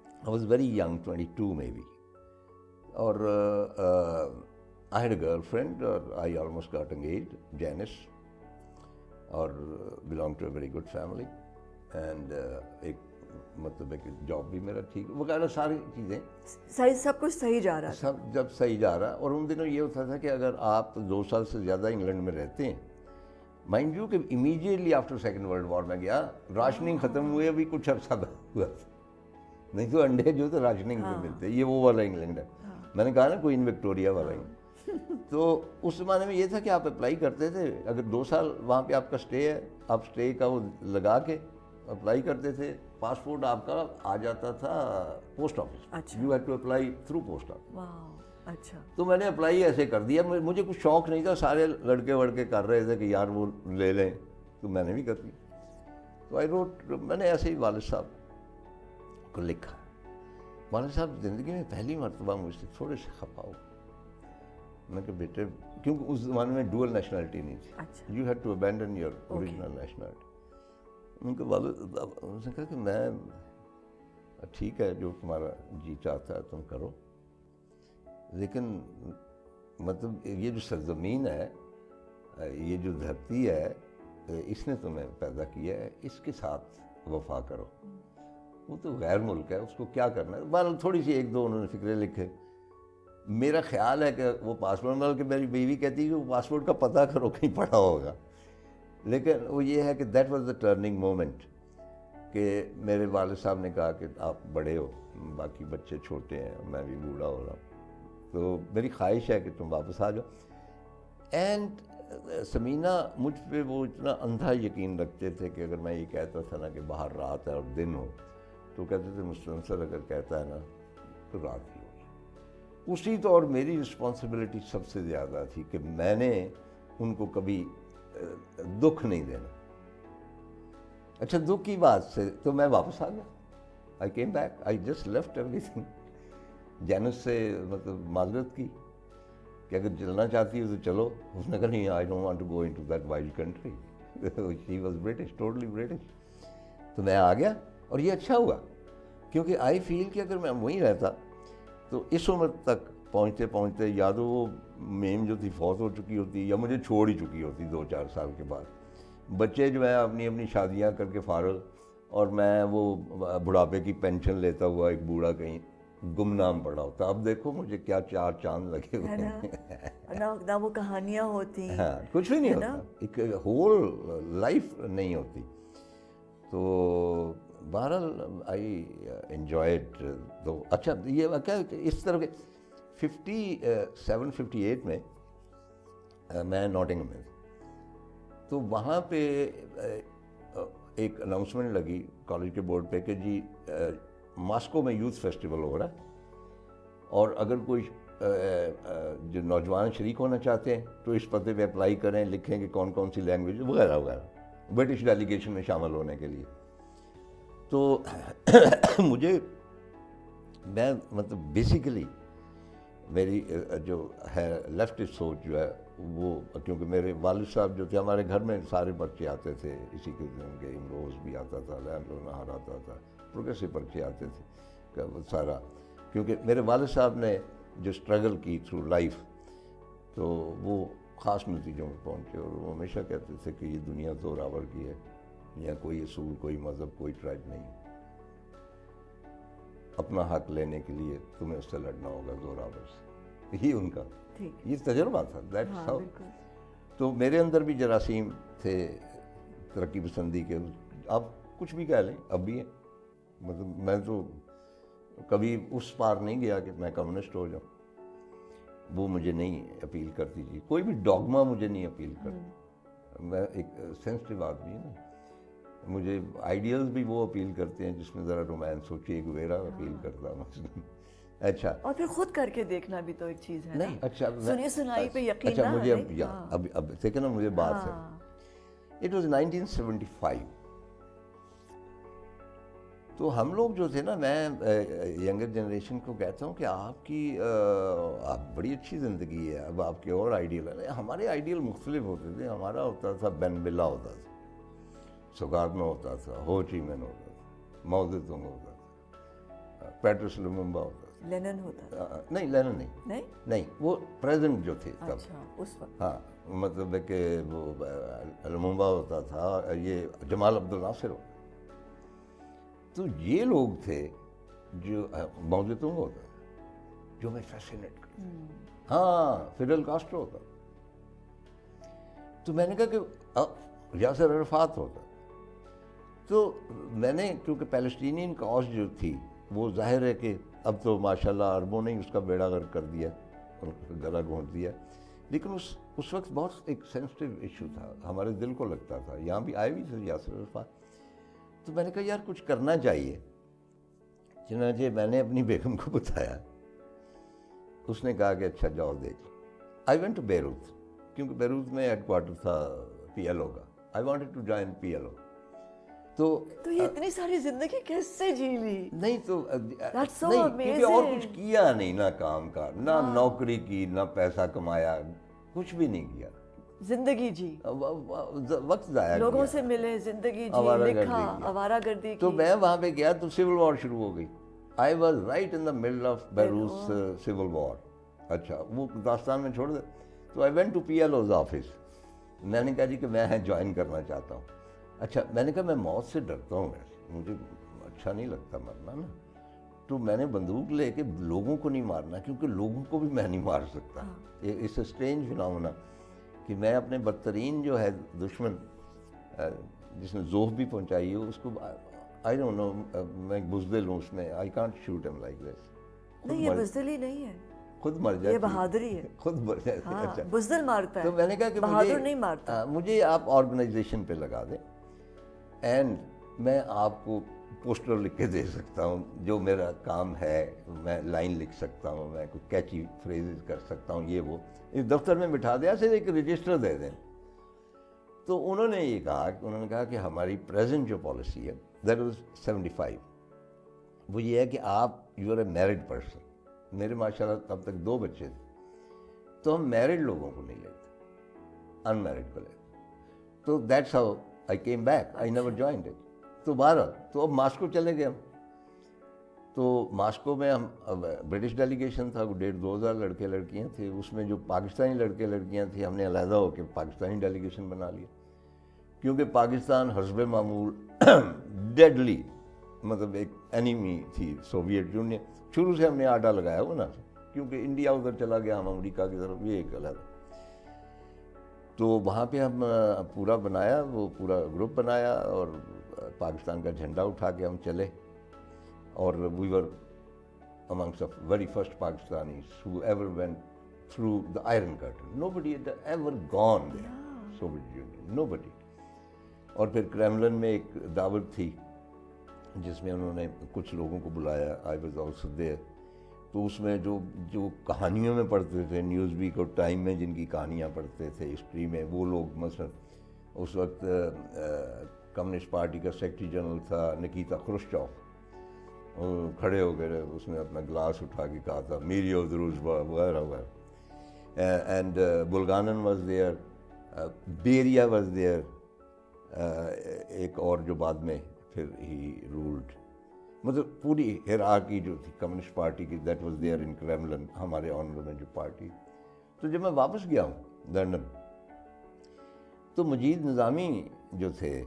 S1: I was very young, 22 میں بھی. اور I had a girlfriend, I almost got engaged, Janice, اور belong to a very good family, and ایک مطلب ہے کہ جاب بھی میرا ٹھیک وغیرہ, ساری چیزیں
S2: صحیح, سب کچھ صحیح جا رہا ہے.
S1: سب جب صحیح جا رہا. اور ان دنوں یہ ہوتا تھا کہ اگر آپ 2 سال سے زیادہ انگلینڈ میں رہتے ہیں, مائنڈ یو کہ immediately after second world war میں گیا, راشننگ ختم ہوئے ابھی کچھ عرصہ ہوا تھا, نہیں تو انڈے جو تو راشننگ پہ ملتے. یہ وہ والا انگلینڈ ہے, میں نے کہا نا کوئین وکٹوریا والا ہی. تو اس زمانے میں یہ تھا کہ آپ اپلائی کرتے تھے, اگر 2 سال وہاں پہ آپ کا اسٹے ہے, آپ اسٹے کا وہ لگا کے اپلائی کرتے تھے. پاسپورٹ آپ کا آ جاتا تھا post office, you had to apply through post office.
S2: اچھا.
S1: تو میں نے اپلائی ایسے کر دیا, مجھے کچھ شوق نہیں تھا, سارے لڑکے وڑکے کر رہے تھے کہ یار وہ لے لیں, تو میں نے بھی کر دی. تو آئی روٹ, میں نے ایسے ہی والد صاحب کو لکھا. والد صاحب زندگی میں پہلی مرتبہ مجھ سے تھوڑے سے خفا ہو. میں کہ بیٹے, کیونکہ اس زمانے میں ڈوئل نیشنلٹی نہیں تھی, you had to abandon your original nationality. ان کے والد نے کہا کہ میں ٹھیک ہے, جو تمہارا جی چاہتا ہے تم کرو, لیکن مطلب یہ جو سرزمین ہے, یہ جو دھرتی ہے, اس نے تمہیں پیدا کیا ہے, اس کے ساتھ وفا کرو. وہ تو غیر ملک ہے, اس کو کیا کرنا ہے. بہرحال تھوڑی سی 1-2 انہوں نے فکرے لکھے. میرا خیال ہے کہ وہ پاسپورٹ, بلکہ میری بیوی کہتی ہے کہ وہ پاسپورٹ کا پتہ کرو کہیں پڑا ہوگا. لیکن وہ یہ ہے کہ that was the turning moment, کہ میرے والد صاحب نے کہا کہ آپ بڑے ہو, باقی بچے چھوٹے ہیں, میں بھی بوڑھا ہو رہا ہوں, تو میری خواہش ہے کہ تم واپس آ جاؤ. اینڈ سمینہ مجھ پہ وہ اتنا اندھا یقین رکھتے تھے کہ اگر میں یہ کہتا تھا نا کہ باہر رات ہے اور دن ہو, تو کہتے تھے مسلسل اگر کہتا ہے نا تو رات ہی ہو. اسی طور میری رسپانسبلٹی سب سے زیادہ تھی کہ میں نے ان کو کبھی دکھ نہیں دینا. اچھا, دکھ کی بات سے تو میں واپس آ گیا. I came back, I just left ایوری تھنگ. جینس سے مطلب معذرت کی, کہ اگر چلنا چاہتی ہو تو چلو. اس نے کہا نہیں, I don't want to go into that wild country. She was British, totally British. تو میں آ گیا, اور یہ اچھا ہوا, کیونکہ آئی فیل کہ اگر میں وہیں رہتا تو اس عمر تک پہنچتے پہنچتے یا تو وہ میم جو تھی فوت ہو چکی ہوتی یا مجھے چھوڑ ہی چکی ہوتی 2-4 سال کے بعد. بچے جو ہیں اپنی شادیاں کر کے فارغ, اور میں وہ بڑھاپے کی پینشن لیتا ہوا ایک بوڑھا کہیں گمنام پڑا ہوتا. اب دیکھو مجھے کیا 4 چاند لگے ہوئے ہیں.
S2: نہ وہ کہانیاں ہوتی,
S1: ہاں, کچھ بھی نہیں ہوتا, ایک ہول لائف نہیں ہوتی. تو بہرحال آئی انجوائڈ. تو اچھا یہ کیا اس طرح کے 57-58 میں میں ناٹنگھم میں, تو وہاں پہ ایک اناؤنسمنٹ لگی کالج کے بورڈ پہ کہ جی ماسکو میں یوتھ فیسٹیول ہو رہا ہے, اور اگر کوئی جو نوجوان شریک ہونا چاہتے ہیں تو اس پتے پہ اپلائی کریں, لکھیں کہ کون کون سی لینگویج وغیرہ وغیرہ, برٹش ڈیلیگیشن میں شامل ہونے کے لیے. تو مجھے میں مطلب بیسیکلی میری جو ہے لیفٹ سوچ جو ہے وہ, کیونکہ میرے والد صاحب جو تھے, ہمارے گھر میں سارے پرچے آتے تھے اسی قسم کے, امروز بھی آتا تھا, لینڈو نہار آتا تھا, پروگریسو پرچے آتے تھے سارا, کیونکہ میرے والد صاحب نے جو اسٹرگل کی تھرو لائف, تو وہ خاص نتیجوں میں پہنچے. اور وہ ہمیشہ کہتے تھے کہ یہ دنیا زوراور کی ہے, یا کوئی اصول, کوئی مذہب, کوئی ٹرائب نہیں. اپنا حق لینے کے لیے تمہیں اس سے لڑنا ہوگا زوراور سے. یہی ان کا یہ تجربہ تھا. That's how. تو میرے اندر بھی جراثیم تھے ترقی پسندی کے. آپ کچھ بھی کہہ لیں, اب بھی ہیں. مطلب میں تو کبھی اس پار نہیں گیا کہ میں کمیونسٹ ہو جاؤں, وہ مجھے نہیں اپیل کرتی تھی. کوئی بھی ڈاگما مجھے نہیں اپیل کرتی. میں ایک سینسٹیو آدمی ہوں, مجھے آئیڈیلز بھی وہ اپیل کرتے ہیں جس میں ذرا رومانس ہو. چے گویرا اپیل کرتا مثلاً. اچھا,
S2: اور پھر خود کر کے دیکھنا بھی تو ایک چیز ہے.
S1: نہیں اچھا,
S2: سنی سنائی پہ یقین
S1: اچھا
S2: نہ
S1: مجھے
S2: ہے.
S1: اب دیکھیں نا, مجھے بات ہے, اٹ واز 1975. تو ہم لوگ جو تھے نا, میں ینگر جنریشن کو کہتا ہوں کہ آپ کی آپ بڑی اچھی زندگی ہے, اب آپ کے اور آئیڈیل ہیں. ہمارے آئیڈیل مختلف ہوتے تھے. ہمارا ہوتا تھا بین بلا ہوتا تھا, سوگارنو ہوتا تھا, ہو چی مین ہوتا تھا, ماؤ زے تونگ ہوتا تھا, پیٹرس لوممبا ہوتا تھا.
S2: لینن ہوتا تھا.
S1: نہیں, لینن نہیں, وہ پریزنٹ جو تھے تب.
S2: اچھا, اس وقت.
S1: ہاں, مطلب ہے کہ وہ لوممبا ہوتا تھا, یہ جمال عبد الناصر ہوتا. تو یہ لوگ تھے جو ماؤ زے تونگ ہوتا تھا, جو میں فیسینیٹ کرتا. ہاں, فیڈل کاسٹرو ہوتا. تو میں نے کہا کہ یاسر عرفات ہوتا. تو میں نے, کیونکہ پیلسٹینین کاز جو تھی وہ ظاہر ہے کہ اب تو ماشاء اللہ عربوں نے اس کا بیڑا غرق کر دیا, گلا گھونٹ دیا, لیکن اس وقت بہت ایک سینسٹیو ایشو تھا, ہمارے دل کو لگتا تھا. یہاں بھی آئے بھی تھے یاسر عرفات. تو میں نے کہا یار کچھ کرنا چاہیے. چنانچہ میں نے اپنی بیگم کو بتایا. اس نے کہا کہ اچھا جاؤ دیکھ لو. آئی وینٹ ٹو بیروت, کیونکہ بیروت میں ہیڈ کوارٹر تھا پی ایل او کا. I wanted to join P L O. تو
S2: یہ اتنی ساری زندگی کیسے جی لی؟
S1: نہیں تو نہیں, کیونکہ اور کچھ کیا نہیں, نہ کام کار, نہ نوکری کی, نہ پیسہ کمایا, کچھ بھی نہیں کیا.
S2: زندگی جی,
S1: وقت ضائع,
S2: لوگوں سے ملے, زندگی جی, لکھا, آوارہ گردی کی.
S1: تو میں وہاں پہ گیا تو سول وار شروع ہو گئی. I was right in the middle of Beirut civil war. اچھا, وہ داستان میں چھوڑ دے. تو I went to P L O's office. میں نے کہا جی کہ میں جوائن کرنا چاہتا ہوں. اچھا, میں نے کہا میں موت سے ڈرتا ہوں, مجھے اچھا نہیں لگتا مرنا نا. تو میں نے بندوق لے کے لوگوں کو نہیں مارنا, کیونکہ لوگوں کو بھی میں نہیں مار سکتا. اٹس اے اسٹرینج فنامنا کہ میں اپنے بدترین جو ہے دشمن جس نے زوف بھی پہنچائی ہے اس کو, آئی ڈونٹ نو, میں بزدل ہوں اس میں. آئی کانٹ شوٹ ہم لائک دس.
S2: نہیں, یہ بزدلی نہیں ہے,
S1: خود مر جائے,
S2: یہ بہادری ہے.
S1: خود مر جائے. اچھا,
S2: بزدل مارتا ہے.
S1: تو میں نے کہا کہ
S2: بہادر نہیں مارتا.
S1: مجھے آپ آرگنائزیشن پہ لگا دیں, اینڈ میں آپ کو پوسٹر لکھ کے دے سکتا ہوں. جو میرا کام ہے, میں لائن لکھ سکتا ہوں, میں کوئی کیچی فریزز کر سکتا ہوں, یہ وہ. اس دفتر میں بٹھا دیا, صرف ایک رجسٹر دے دیں. تو انہوں نے یہ کہا, انہوں نے کہا کہ ہماری پریزنٹ جو پالیسی ہے, دیٹ واز 75, وہ یہ ہے کہ آپ you are a married person. میرے ماشاء اللہ تب تک 2 بچے تھے. تو ہم میرڈ لوگوں کو نہیں لیتے, ان میرڈ کو لیتے. تو that's how I came back, I never joined it. تو بہرحال تو اب ماسکو چلے گئے ہم. تو ماسکو میں ہم برٹش ڈیلیگیشن تھا, 1,500-2,000 لڑکے لڑکیاں تھے. اس میں جو پاکستانی لڑکے لڑکیاں تھیں ہم نے علیحدہ ہو کے پاکستانی ڈیلیگیشن بنا لیا, کیونکہ پاکستان حسب معمول ڈیڈلی مطلب ایک اینیمی تھی سوویت یونین. شروع سے ہم نے آڈا لگایا ہوا نا, کیونکہ انڈیا ادھر چلا گیا, ہم امریکہ کی طرف, یہ ایک علیحدہ. تو وہاں پہ ہم پورا بنایا, وہ پورا گروپ بنایا اور پاکستان کا جھنڈا اٹھا کے ہم چلے. اور we were amongst the very first Pakistanis who ever went through the Iron Curtain. Nobody had ever gone there, Soviet Union, nobody. اور پھر کریملن میں ایک دعوت تھی جس میں انہوں نے کچھ لوگوں کو بلایا, I was also there. تو اس میں جو کہانیوں میں پڑھتے تھے, نیوز ویک اور ٹائم میں جن کی کہانیاں پڑھتے تھے ہسٹری میں, وہ لوگ مثلا اس وقت کمیونسٹ پارٹی کا سیکرٹری جنرل تھا نکیتا خروشچوف, کھڑے ہو گئے, اس نے اپنا گلاس اٹھا کے کہا تھا میریو دروزبا وغیرہ وغیرہ. And Bulganin was there, Beria was there, ایک اور جو بعد میں پھر ہی رولڈ, مطلب پوری ہیرارکی جو تھی کمیونسٹ پارٹی کی, دیٹ واز دیئر ان کریملن, ہمارے آنر میں جو پارٹی. تو جب میں واپس گیا ہوں لنڈن, تو مجید نظامی جو تھے,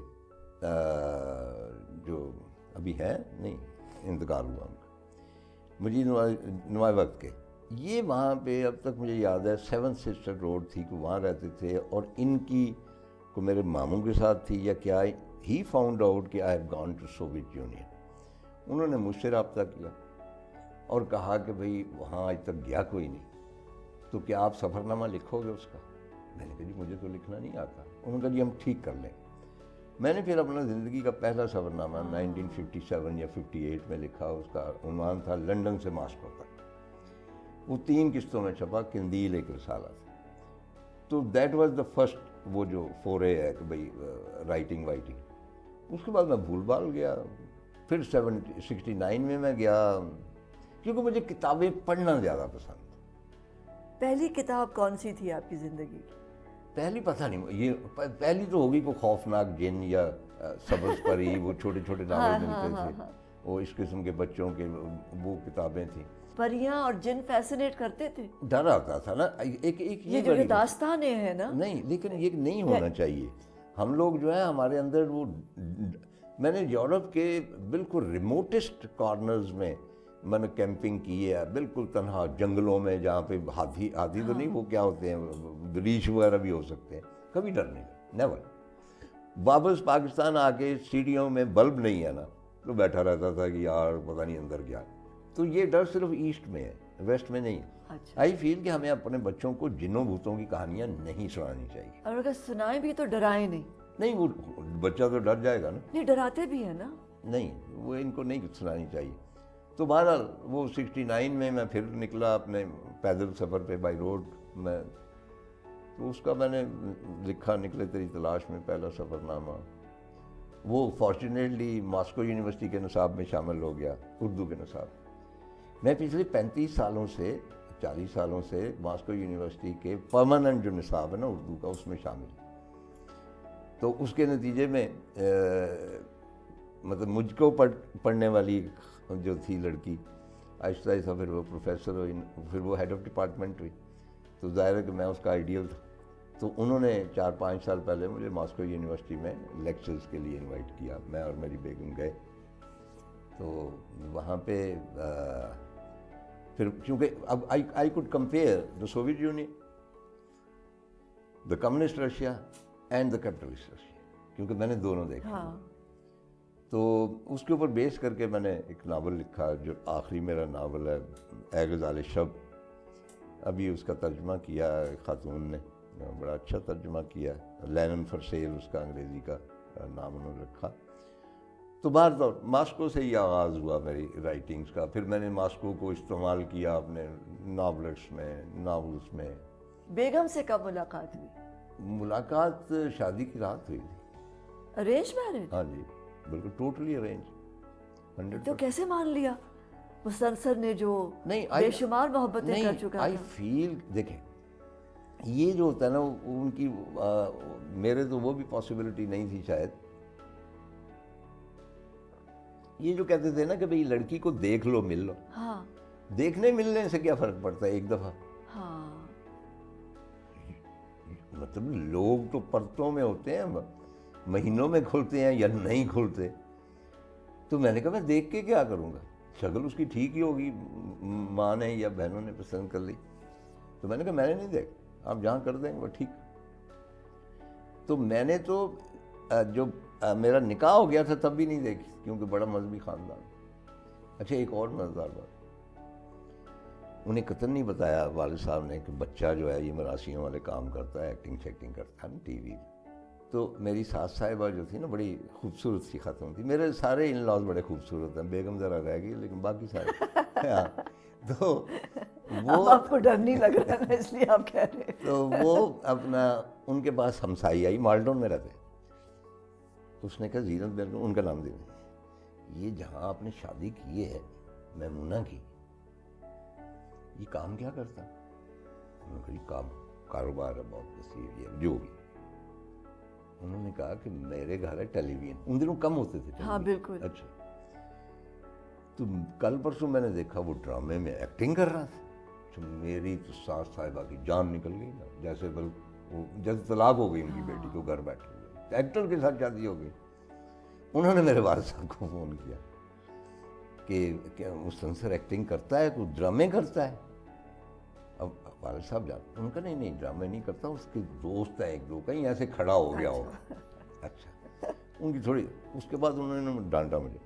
S1: جو ابھی ہیں نہیں, انتقال ہوا ان کا, مجید نوائے وقت کے, یہ وہاں پہ اب تک مجھے یاد ہے 7 سسٹر روڈ تھی کہ وہاں رہتے تھے. اور ان کی کو میرے ماموں کے ساتھ تھی یا کیا, ہی فاؤنڈ آؤٹ کہ I have gone to Soviet Union. انہوں نے مجھ سے رابطہ کیا اور کہا کہ بھئی وہاں آج تک گیا کوئی نہیں, تو کیا آپ سفر نامہ لکھو گے اس کا؟ میں نے کہا جی مجھے تو لکھنا نہیں آتا. انہوں نے کہا جی ہم ٹھیک کر لیں. میں نے پھر اپنا زندگی کا پہلا سفر نامہ 1957 یا 58 میں لکھا, اس کا عنوان تھا لنڈن سے ماسکو تک. وہ 3 قسطوں میں چھپا, قندیل ایک رسالہ تھا. تو دیٹ واز دا فرسٹ, وہ جو فورے ہے کہ بھئی رائٹنگ وائٹنگ. اس کے بعد میں بھول بھال گیا. پھر 69 میں میں گیا, کیونکہ مجھے کتابیں پڑھنا زیادہ پسند.
S2: پہلی کتاب کون سی تھی آپ کی زندگی کی؟
S1: پہلی پتہ نہیں, یہ پہلی تو ہوگی کوئی خوفناک جن یا سبز پری, وہ چھوٹے چھوٹے ناول ملتے تھے, وہ اس قسم کے بچوں کے, وہ کتابیں تھیں.
S2: پریاں اور جن فیسنیٹ کرتے تھے,
S1: ڈر آتا تھا نا. ایک
S2: یہ جو داستانیں ہیں نا,
S1: نہیں لیکن یہ نہیں ہونا چاہیے. ہم لوگ جو ہے ہمارے اندر وہ, میں نے یورپ کے بالکل ریموٹسٹ کارنرز میں میں نے کیمپنگ کی ہے, بالکل تنہا جنگلوں میں, جہاں پہ ہاتھی تو نہیں, وہ کیا ہوتے ہیں, ریچھ وغیرہ بھی ہو سکتے ہیں. کبھی ڈر نہیں, نیور. واپس پاکستان آ کے سیڑھیوں میں بلب نہیں ہے نا, تو بیٹھا رہتا تھا کہ یار پتہ نہیں اندر کیا. تو یہ ڈر صرف ایسٹ میں ہے, ویسٹ میں نہیں. آئی فیل کہ ہمیں اپنے بچوں کو جنوں بھوتوں کی کہانیاں نہیں سنانی چاہیے.
S2: اور اگر سنائیں بھی تو ڈرائیں نہیں.
S1: نہیں, وہ بچہ تو ڈر جائے گا نا.
S2: نہیں, ڈراتے بھی ہیں نا. نہیں,
S1: وہ ان کو نہیں سنانی چاہیے. تو بہرحال وہ 69 میں پھر نکلا اپنے پیدل سفر پہ, بائی روڈ میں. تو اس کا میں نے لکھا نکلے تیری تلاش میں پہلا سفر نامہ. وہ فارچونیٹلی ماسکو یونیورسٹی کے نصاب میں شامل ہو گیا, اردو کے نصاب. میں پچھلے 35 سالوں سے 40 سالوں سے ماسکو یونیورسٹی کے پرماننٹ جو نصاب ہے نا اردو کا, اس میں شامل. تو اس کے نتیجے میں مطلب مجھ کو پڑھنے والی جو تھی لڑکی, آہستہ آہستہ پھر وہ پروفیسر ہوئی, پھر وہ ہیڈ آف ڈپارٹمنٹ ہوئی. تو ظاہر ہے کہ میں اس کا آئیڈیل تھا. تو انہوں نے 4-5 سال پہلے مجھے ماسکو یونیورسٹی میں لیکچرز کے لیے انوائٹ کیا. میں اور میری بیگم گئے. تو وہاں پہ پھر چونکہ اب I could compare the Soviet union, the communist Russia and the capitalist Russia, کیونکہ میں نے دونوں دیکھا. تو اس کے اوپر بیس کر کے میں نے ایک ناول لکھا, جو آخری میرا ناول ہے, اے غزال شب. ابھی اس کا ترجمہ کیا خاتون نے, بڑا اچھا ترجمہ کیا, لینن فار سیل اس کا انگریزی کا نام انہوں نے رکھا. تو باہر تو ماسکو سے ہی آغاز ہوا میری رائٹنگز کا. پھر میں نے ماسکو کو استعمال کیا اپنے ناولس میں, ناولس میں.
S2: بیگم سے کب ملاقات ہوئی؟
S1: ملاقات شادی کی رات ہوئی تھی.
S2: Arrange marriage?
S1: ہاں جی, بالکل ٹوٹلی ارینج.
S2: تو کیسے مان لیا؟ مسلسل نے جو بے شمار محبتیں کر چکا تھا.
S1: آئی فیل, دیکھیں یہ جو ہوتا ہے نا ان کی میرے تو وہ بھی پاسبلٹی نہیں تھی شاید. یہ جو کہتے تھے نا کہ بھئی لڑکی کو دیکھ لو مل لو,
S2: ہاں
S1: دیکھنے ملنے سے کیا فرق پڑتا ہے ایک دفعہ.
S2: ہاں
S1: مطلب لوگ تو پرتوں میں ہوتے ہیں, مہینوں میں کھلتے ہیں یا نہیں کھلتے. تو میں نے کہا میں دیکھ کے کیا کروں گا, شکل اس کی ٹھیک ہی ہوگی, ماں نے یا بہنوں نے پسند کر لی. تو میں نے کہا میں نے نہیں دیکھ, آپ جہاں کر دیں وہ ٹھیک. تو میں نے تو جو میرا نکاح ہو گیا تھا تب بھی نہیں دیکھی, کیونکہ بڑا مذہبی خاندان. اچھا ایک اور مزیدار بات, انہیں قطعاً نہیں بتایا والد صاحب نے کہ بچہ جو ہے یہ مراسیوں والے کام کرتا ہے, ایکٹنگ شیکٹنگ کرتا ہے نا ٹی وی. تو میری ساس صاحبہ جو تھی نا بڑی خوبصورت سی ختم تھی. میرے سارے ان لاز بڑے خوبصورت ہیں, بیگم ذرا رہ گئی لیکن باقی سارے. ہاں تو وہ
S2: آپ کو ڈر نہیں لگ رہا نا اس لیے آپ کہہ رہے ہیں.
S1: تو وہ اپنا ان کے پاس ہمسائی آئی, مالڈون میں رہتے. اس نے کہا زینت بیگم, ان کا نام دیا, یہ جہاں آپ نے شادی کی ہے میمونہ کی, یہ کام کیا کرتا؟ انہوں نے کہا یہ کام کاروبار ہے بہت وسیع ہے جو بھی. انہوں نے کہا کہ میرے گھر ہے ٹیلی ویژن, ان دنوں کم ہوتے تھے.
S2: ہاں بالکل.
S1: اچھا تو کل پرسوں میں نے دیکھا وہ ڈرامے میں ایکٹنگ کر رہا تھا. تو میری تو ساس صاحبہ کی جان نکل گئی نا, جیسے طلاق ہو گئی ان کی بیٹی کو, گھر بیٹھے ہوئے ایکٹر کے ساتھ شادی ہو گئی. انہوں نے میرے والد صاحب کو فون کیا کہ کیا مستنصر ایکٹنگ کرتا ہے, تو ڈرامے کرتا ہے؟ اب والد صاحب جانتے, ان کا نہیں ڈرامے نہیں کرتا, اس کے دوست ہیں ایک دو, کہیں ایسے کھڑا ہو گیا ہوگا. اچھا ان کی تھوڑی, اس کے بعد انہوں نے ڈانٹا مجھے.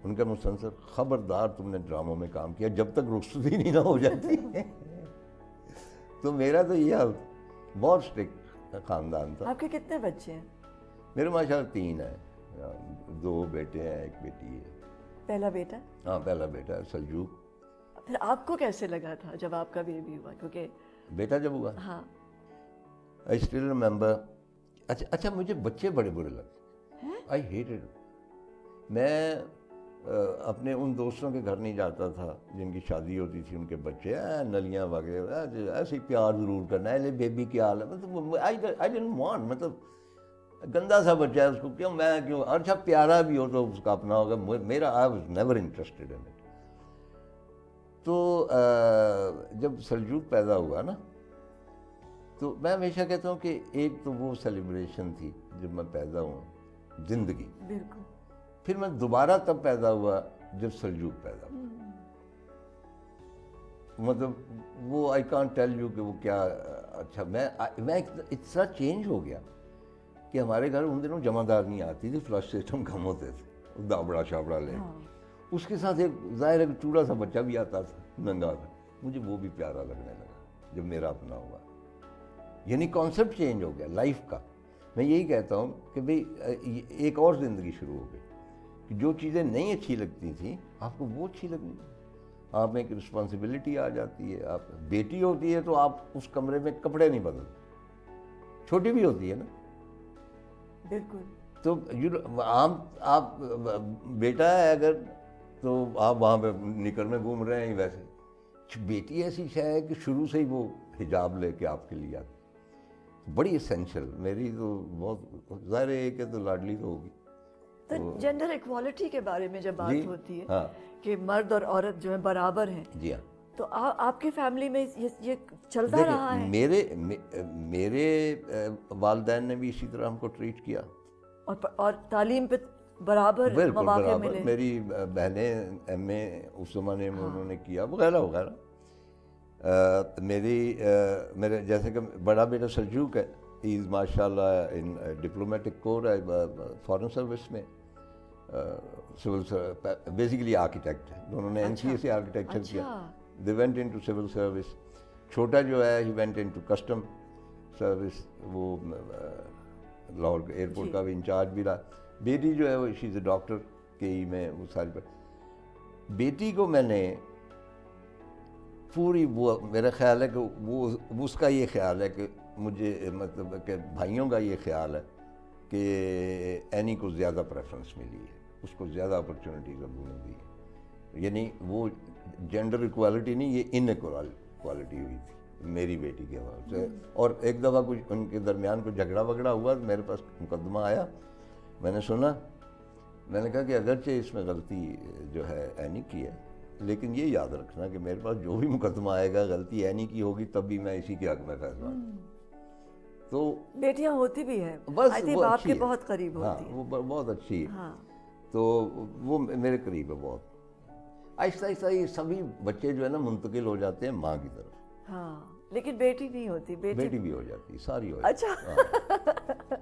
S1: ان کا مستنصر خبردار تم نے ڈراموں میں کام کیا جب تک رخصتی نہیں نہ ہو جاتی. تو میرا تو یہ حال, بہت اسٹرکٹ خاندان تھا.
S2: آپ کے کتنے بچے ہیں؟
S1: میرے ماشاءاللہ 3 ہیں, 2 بیٹے ہیں, ایک بیٹی ہے.
S2: پہلا بیٹا؟
S1: ہاں پہلا بیٹا ہے سلجوق.
S2: پھر آپ کو کیسے لگا تھا جب آپ کا بیبی ہوا؟ کیونکہ
S1: بیٹا جب ہوا,
S2: ہاں
S1: آئی اسٹل ریممبر. اچھا مجھے بچے بڑے برے لگتے, آئی ہیٹڈ. میں اپنے ان دوستوں کے گھر نہیں جاتا تھا جن کی شادی ہوتی تھی, ان کے بچے نلیاں وغیرہ ایسے پیار ضرور کرنا ہے, لے بیبی کیا حال ہے, مطلب آئی ڈنٹ وانٹ, مطلب گندا سا بچہ ہے اس کو کیوں, میں کیوں, اچھا پیارا بھی ہو تو اس کا اپنا ہوگا. میرا I was never interested in it. تو جب سلجوق پیدا ہوا نا, تو میں ہمیشہ کہتا ہوں کہ ایک تو وہ سیلیبریشن تھی جب میں پیدا ہوں, زندگی.
S2: بالکل.
S1: پھر میں دوبارہ تب پیدا ہوا جب سلجوق پیدا ہوا. مطلب وہ آئی کانٹ ٹیل یو کہ وہ کیا. اچھا میں اتنا چینج ہو گیا کہ ہمارے گھر ان دنوں جمع دار نہیں آتی تھی, فلش سسٹم کم ہوتے تھے, دابڑا شابڑا لے. اس کے ساتھ ایک ظاہر ہے ٹوٹا سا بچہ بھی آتا تھا, ننگا تھا. مجھے وہ بھی پیارا لگنے لگا جب میرا اپنا ہوا. یعنی کانسیپٹ چینج ہو گیا لائف کا. میں یہی کہتا ہوں کہ بھئی ایک اور زندگی شروع ہو گئی کہ جو چیزیں نہیں اچھی لگتی تھیں آپ کو وہ اچھی لگنی. آپ میں ایک رسپانسبلٹی آ جاتی ہے. آپ بیٹی ہوتی ہے تو آپ اس کمرے میں کپڑے نہیں بدلتے, چھوٹی بھی ہوتی ہے نا.
S2: بالکل.
S1: تو آپ بیٹا ہے اگر تو آپ وہاں پہ نکل میں گھوم رہے ہیں ویسے. بیٹی ایسی شے ہے کہ شروع سے ہی وہ حجاب لے کے آپ کے لیے آتی, بڑی اسینشل. میری تو بہت ظاہر ہے کہ تو لاڈلی تو ہوگی.
S2: تو جینڈر ایکوالٹی کے بارے میں جب بات ہوتی ہے
S1: ہاں
S2: کہ مرد اور عورت جو ہے برابر ہیں,
S1: جی ہاں,
S2: تو آپ کی فیملی میں یہ چلتا رہا ہے؟
S1: میرے والدین نے بھی اسی طرح ہم کو ٹریٹ کیا, اور
S2: تعلیم پہ برابر مواقع ملے.
S1: میری بہنیں ایم اے اس زمانے میں انہوں نے کیا وغیرہ وغیرہ. میرے جیسے کہ بڑا بیٹا سلجوق ہے, ہی از ماشاء اللہ ان ڈپلومیٹک کور ہے فارن سروس میں, سول بیسیکلی آرکیٹیکٹ ہے. دونوں نے این سی اے سے آرکیٹیکچر کیا. They went into civil service. چھوٹا جو ہے he went into custom service, وہ لاہور ایئرپورٹ کا بھی انچارج بھی رہا. بیٹی جو ہے وہ شی از اے ڈاکٹر کے ای میں, وہ ساری پر. بیٹی کو میں نے پوری, وہ میرا خیال ہے کہ وہ اس کا یہ خیال ہے کہ مجھے مطلب کہ بھائیوں کا یہ خیال ہے کہ اینی کو زیادہ پریفرنس ملی ہے, اس کو زیادہ اپرچونیٹیز ابو نے دی ہے. یعنی وہ جینڈر ایکوالٹی نہیں, یہ ان ایکوالٹی ہوئی تھی میری بیٹی کے حوالے سے. اور ایک دفعہ کچھ ان کے درمیان کچھ جھگڑا وگڑا ہوا, میرے پاس مقدمہ آیا, میں نے سنا, میں نے کہا کہ اگرچہ اس میں غلطی جو ہے اینی کی ہے, لیکن یہ یاد رکھنا کہ میرے پاس جو بھی مقدمہ آئے گا غلطی اینی کی ہوگی تب بھی میں اسی کے حق میں فیصلہ. تو
S2: بیٹیاں ہوتی بھی ہیں,
S1: بس وہ
S2: باپ
S1: اچھی
S2: کے
S1: ہے,
S2: بہت قریب
S1: ہاں
S2: ہوتی ہیں.
S1: وہ بہت اچھی ہے.
S2: ہاں
S1: تو وہ میرے قریب ہے بہت. آہستہ آہستہ یہ سبھی بچے جو ہے نا منتقل ہو جاتے ہیں ماں کی طرف.
S2: ہاں, لیکن بیٹی نہیں ہوتی.
S1: بیٹی بھی ہو جاتی, ساری ہو جاتی.
S2: اچھا.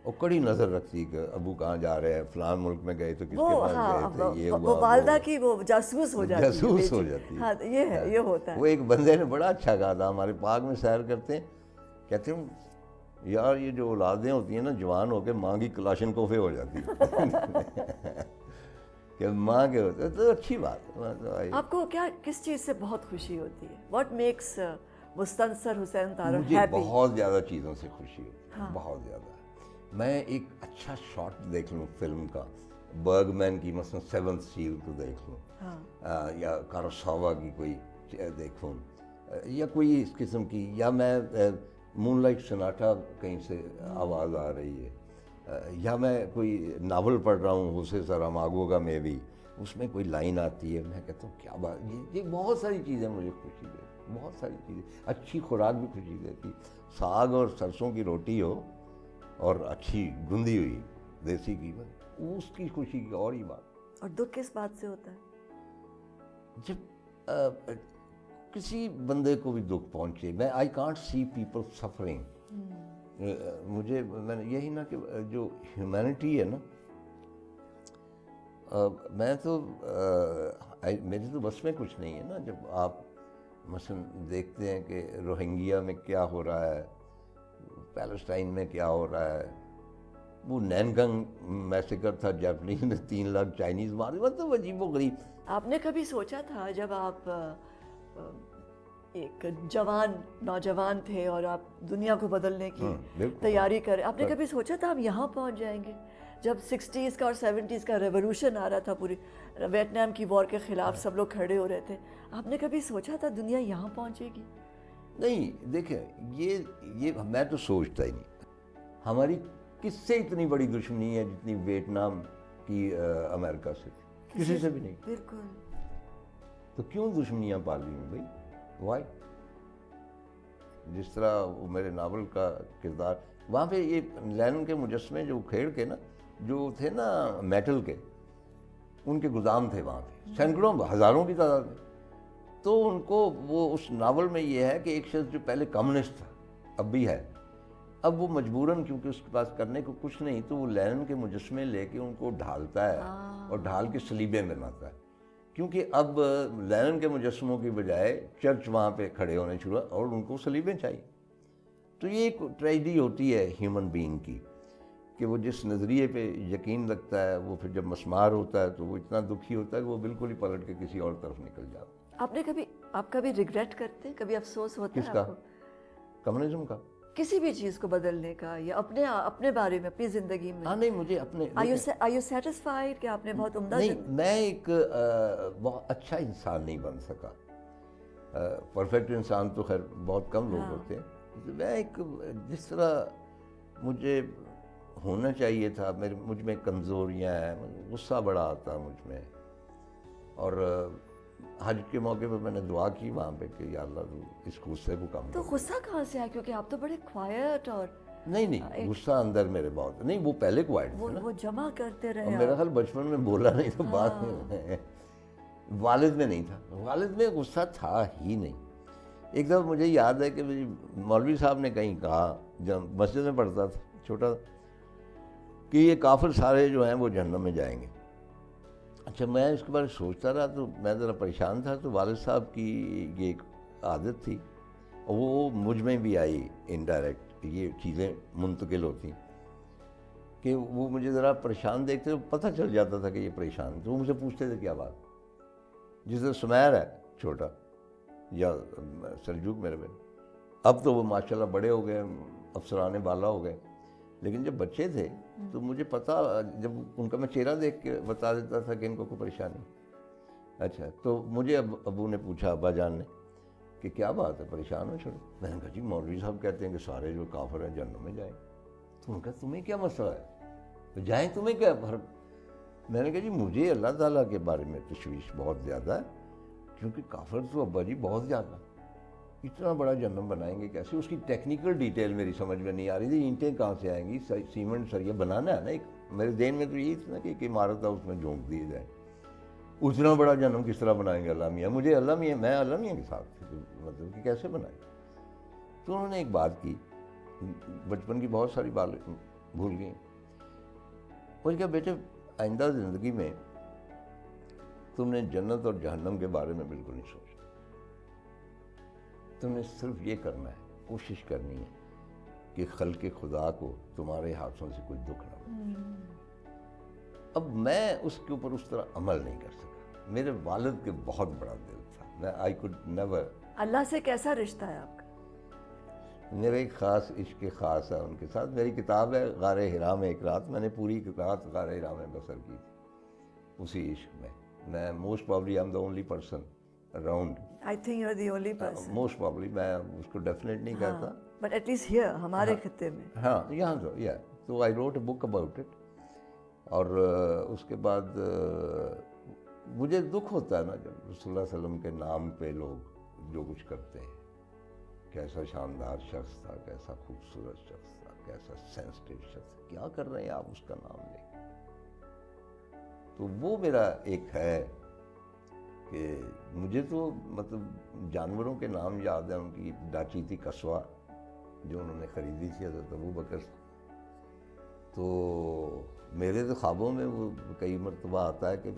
S1: اور کڑی نظر رکھتی کہ ابو کہاں جا رہے ہیں, فلان ملک میں گئے تو کس کے پاس گئے تھے, یہ
S2: وہ والدہ کی وہ جاسوس ہو جاتی ہے.
S1: جاسوس ہو جاتی ہے.
S2: ہاں یہ ہے, یہ ہوتا ہے.
S1: وہ ایک بندے نے بڑا اچھا کہا تھا, ہمارے پاک میں سیر کرتے ہیں, کہتے ہیں یار یہ جو اولادیں ہوتی ہیں نا جوان ہو کے ماں کی کلاشن کوفے ہو جاتی کہ ماں کے ہوتے تو اچھی بات ہے.
S2: آپ کو کیا کس چیز سے بہت خوشی ہوتی ہے؟ واٹ میکس مستنصر حسین طاہر
S1: مجھے
S2: ہیپی؟
S1: بہت زیادہ چیزوں سے خوشی ہوتی ہے, بہت زیادہ. میں ایک اچھا شاٹ دیکھ لوں فلم کا, برگ مین کی مثلا سیونتھ سیل کو دیکھ لوں, یا کاراساوا کی کوئی دیکھوں, یا کوئی اس قسم کی, یا میں مون لائٹ سناٹا کہیں سے آواز آ رہی ہے, یا میں کوئی ناول پڑھ رہا ہوں ہوسے سراماگو کا, میں بھی اس میں کوئی لائن آتی ہے, میں کہتا ہوں کیا بات, یہ بہت ساری چیزیں مجھے خوشی دیتی, بہت ساری چیزیں. اچھی خوراک بھی خوشی دیتی, ساگ اور سرسوں کی روٹی ہو اور اچھی گندی ہوئی دیسی گھی میں, اس کی خوشی کی اور ہی بات.
S2: اور دکھ کس بات سے ہوتا ہے؟
S1: جب کسی بندے کو بھی دکھ پہنچے, میں I can't see people suffering. مجھے میں نے یہی نا کہ جو ہیومینٹی ہے نا, میں تو میری تو بس میں کچھ نہیں ہے نا. جب آپ مثلا دیکھتے ہیں کہ روہنگیا میں کیا ہو رہا ہے, پیلسٹائن میں کیا ہو رہا ہے, وہ نینگنگ میسیکر تھا, جاپنیز نے 3 لاکھ چائنیز مارے, مطلب عجیب و غریب.
S2: آپ نے کبھی سوچا تھا جب آپ ایک نوجوان تھے اور آپ دنیا کو بدلنے کی تیاری کر رہے, آپ نے کبھی سوچا تھا آپ یہاں پہنچ جائیں گے؟ جب 60s کا اور 70s کا ریولوشن آ رہا تھا, پوری ویتنام کی وار کے خلاف سب لوگ کھڑے ہو رہے تھے, آپ نے کبھی سوچا تھا دنیا یہاں پہنچے گی؟
S1: نہیں, دیکھیں یہ میں تو سوچتا ہی نہیں. ہماری کس سے اتنی بڑی دشمنی ہے جتنی ویتنام کی امریکہ سے, کسی سے بھی نہیں.
S2: بالکل.
S1: تو کیوں دشمنیاں پالی ہیں بھائی, وائی؟ جس طرح وہ میرے ناول کا کردار, وہاں پہ یہ لینن کے مجسمے جو کھیڑ کے نا, جو تھے نا میٹل کے, ان کے گودام تھے وہاں پہ, سینکڑوں ہزاروں کی تعداد میں. تو ان کو وہ اس ناول میں یہ ہے کہ ایک شخص جو پہلے کمیونسٹ تھا, اب بھی ہے, اب وہ مجبوراً کیونکہ اس کے پاس کرنے کو کچھ نہیں, تو وہ لینن کے مجسمے لے کے ان کو ڈھالتا ہے اور ڈھال کے صلیبیں بناتا ہے, کیونکہ اب لینن کے مجسموں کی بجائے چرچ وہاں پہ کھڑے ہونے شروع, اور ان کو صلیبیں چاہیے. تو یہ ایک ٹریجڈی ہوتی ہے ہیومن بینگ کی, کہ وہ جس نظریے پہ یقین رکھتا ہے وہ پھر جب مسمار ہوتا ہے تو وہ اتنا دکھی ہوتا ہے کہ وہ بالکل ہی پلٹ کے کسی اور طرف نکل جاتا ہے.
S2: آپ کبھی ریگریٹ کرتے ہیں, کبھی افسوس ہوتا ہے؟
S1: کس کا؟ کمیونزم کا؟
S2: کسی بھی چیز کو بدلنے کا, یا اپنے بارے میں, اپنی زندگی میں؟
S1: ہاں نہیں, مجھے اپنے
S2: Are you satisfied کہ آپ نے بہت عمدہ
S1: نہیں, میں ایک بہت اچھا انسان نہیں بن سکا. پرفیکٹ انسان تو خیر بہت کم لوگ ہوتے ہیں. میں ایک جس طرح مجھے ہونا چاہیے تھا, مجھ میں کمزوریاں ہیں, غصہ بڑا آتا مجھ میں, اور حج کے موقع پہ میں نے دعا کی وہاں پہ کہ یا اللہ تو اس غصے کو کم.
S2: تو غصہ کہاں سے آیا؟ کیونکہ آپ تو بڑے کوائٹ اور
S1: نہیں, غصہ اندر میرے بہت نہیں, وہ پہلے کوائٹ تھے نا,
S2: وہ جمع کرتے رہے.
S1: میرا خیال بچپن میں بولا نہیں تو بات میں والد میں نہیں تھا, والد میں غصہ تھا ہی نہیں. ایک دفعہ مجھے یاد ہے کہ مولوی صاحب نے کہیں کہا, جب مسجد میں پڑھتا تھا چھوٹا, کہ یہ کافر سارے جو ہیں وہ جہنم میں جائیں گے. اچھا, میں اس کے بارے میں سوچتا رہا تو میں ذرا پریشان تھا. تو والد صاحب کی یہ ایک عادت تھی, اور وہ مجھ میں بھی آئی انڈائریکٹ, یہ چیزیں منتقل ہوتی کہ وہ مجھے ذرا پریشان دیکھتے تو پتہ چل جاتا تھا کہ یہ پریشان. تو وہ مجھے پوچھتے تھے کیا بات. جس طرح سمیر ہے چھوٹا, یا سرجوگ میرے بہن, اب تو وہ ماشاءاللہ بڑے ہو گئے, افسرانے بالا ہو گئے, لیکن جب بچے تھے تو مجھے پتا, جب ان کا میں چہرہ دیکھ کے بتا دیتا تھا کہ ان کو کوئی پریشانی. اچھا, تو مجھے ابو نے پوچھا, ابا جان نے, کہ کیا بات ہے, پریشان ہو چھوڑے. میں نے کہا جی مولوی صاحب کہتے ہیں کہ سارے جو کافر ہیں جہنم میں جائیں. تو انہوں نے کہا تمہیں کیا مسئلہ ہے, تو جائیں, تمہیں کیا فرق. میں نے کہا جی مجھے اللہ تعالیٰ کے بارے میں تشویش بہت زیادہ ہے, کیونکہ کافر تو ابا جی بہت زیادہ, اتنا بڑا جہنم بنائیں گے کیسے. اس کی ٹیکنیکل ڈیٹیل میری سمجھ میں نہیں آ رہی تھی. اینٹیں کہاں سے آئیں گی, سیمنٹ سریا بنانا ہے نا ایک. میرے ذہن میں تو یہی تھا نا کہ ایک عمارت ہے اس میں جھونک دیے جائیں. اتنا بڑا جہنم کس طرح بنائیں گے اللہ میاں. مجھے اللہ میاں, میں اللہ میاں کے ساتھ مطلب کہ کیسے بنائیں. تو انہوں نے ایک بات کی, بچپن کی بہت ساری باتیں بھول گئیں. وہ کہا بیٹے آئندہ زندگی میں تم نے جنت اور جہنم کے بارے میں بالکل نہیں سوچا. تم نے صرف یہ کرنا ہے, کوشش کرنی ہے کہ خلق خدا کو تمہارے ہاتھوں سے کوئی دکھ نہ ہو. اب میں اس کے اوپر اس طرح عمل نہیں کر سکا. میرے والد کے بہت بڑا دل تھا, میں آئی کوڈ نیور.
S2: اللہ سے کیسا رشتہ ہے آپ کا؟
S1: میرا ایک خاص عشق خاص ہے ان کے ساتھ. میری کتاب ہے غار حرا میں ایک رات, میں نے پوری رات غار حرا میں بسر کی تھی اسی عشق میں. میں most probably I am the only person around.
S2: I think you are the only person.
S1: Most probably, میں اس کو ڈیفینیٹ نہیں کہتا,
S2: بٹ ایٹ لیسٹ ہیئر ہمارے خطے میں.
S1: ہاں یہاں تو یا تو I wrote a book about it. اور اس کے بعد مجھے دکھ ہوتا ہے نا جب رسول اللہ علیہ وسلم کے نام پہ لوگ جو کچھ کرتے ہیں. کیسا شاندار شخص تھا, کیسا خوبصورت شخص تھا, کیسا سینسٹیو شخص, کیا کر رہے ہیں آپ اس کا نام لے. تو وہ میرا ایک ہے کہ مجھے تو مطلب جانوروں کے نام یاد ہیں. ان کی ڈاچی تھی کسوا جو انہوں نے خریدی تھی حضرت ابوبکر سے. تو میرے تو خوابوں میں وہ کئی مرتبہ آتا ہے کہ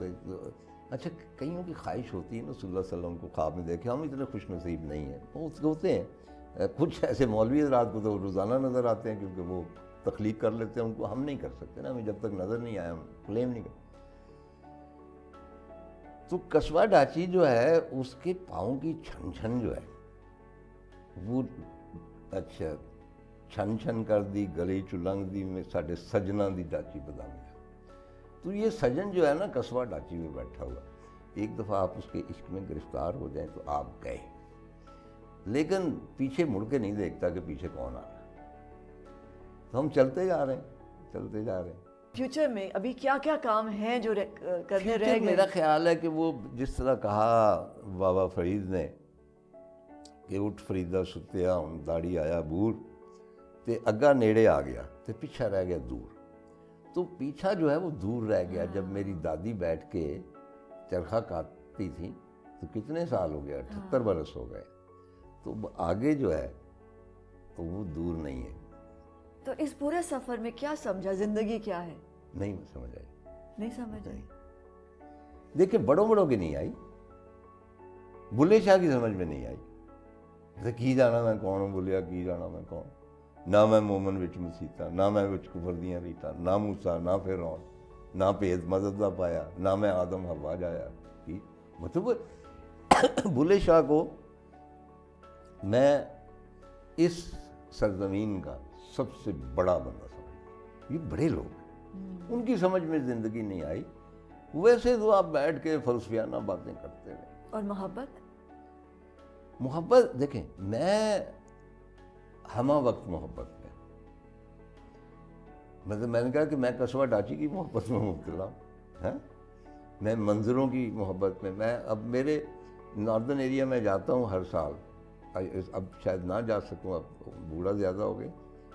S1: اچھا کئیوں کی خواہش ہوتی ہے نا صلی اللہ علیہ وسلم کو خواب میں دیکھے. ہم اتنے خوش نصیب نہیں ہیں. وہ ہوتے ہیں کچھ ایسے مولوی حضرات کو تو روزانہ نظر آتے ہیں, کیونکہ وہ تخلیق کر لیتے ہیں. ان کو ہم نہیں کر سکتے نا, ہمیں جب تک نظر نہیں آیا ہم کلیم نہیں کر. تو کسوا ڈاچی جو ہے اس کے پاؤں کی چھن چھن جو ہے وہ اچھا چھن چھن کر دی, گلی چلنگ دی, میں ساڈے سجنا دی ڈاچی بدا ملا. تو یہ سجن جو ہے نا کسوا ڈاچی میں بیٹھا ہوا, ایک دفعہ آپ اس کے عشق میں گرفتار ہو جائیں تو آپ گئے, لیکن پیچھے مڑ کے نہیں دیکھتا کہ پیچھے کون آ رہا ہے. تو ہم چلتے جا رہے ہیں, چلتے جا رہے ہیں.
S2: فیوچر میں ابھی کیا کیا کام ہیں جو کرنے رہ گئے؟
S1: میرا خیال ہے کہ وہ جس طرح کہا بابا فرید نے کہ اٹھ فریدہ ستیا ہن داڑھی آیا بور تے اگا نیڑے آ گیا تے پیچھا رہ گیا دور. تو پیچھا جو ہے وہ دور رہ گیا. جب میری دادی بیٹھ کے چرخہ کاٹتی تھی تو کتنے سال ہو گیا, 78 برس ہو گئے. تو آگے جو ہے تو وہ دور نہیں ہے.
S2: تو اس پورے سفر میں کیا سمجھا, زندگی کیا ہے؟
S1: نہیں سمجھ آئی.
S2: نہیں سمجھ آئی.
S1: دیکھیں بڑوں بڑوں کی نہیں آئی, بلے شاہ کی سمجھ میں نہیں آئی. کی جانا میں کون ہوں بولیا, کی جانا میں کون. نہ میں مومن وچ مسیتا, نہ میں وچ کفر دیاں ریتاں, نہ موسیٰ نہ فرعون, نہ بھید مذہب دا پایا, نہ میں آدم حوا جایا. مطلب بلے شاہ کو میں اس سرزمین کا سب سے بڑا بندہ سمجھتا. یہ بڑے لوگ ہیں, ان کی سمجھ میں زندگی نہیں آئی. ویسے تو آپ بیٹھ کے فلسفیانہ باتیں کرتے رہے.
S2: اور محبت,
S1: محبت دیکھیں میں ہمہ وقت محبت میں, مطلب میں نے کہا کہ میں کسوا ڈاچی کی محبت میں مبتلا ہوں, میں منظروں کی محبت میں اب میرے ناردن ایریا میں جاتا ہوں ہر سال. اب شاید نہ جا سکوں, اب بوڑھا زیادہ ہو گئے.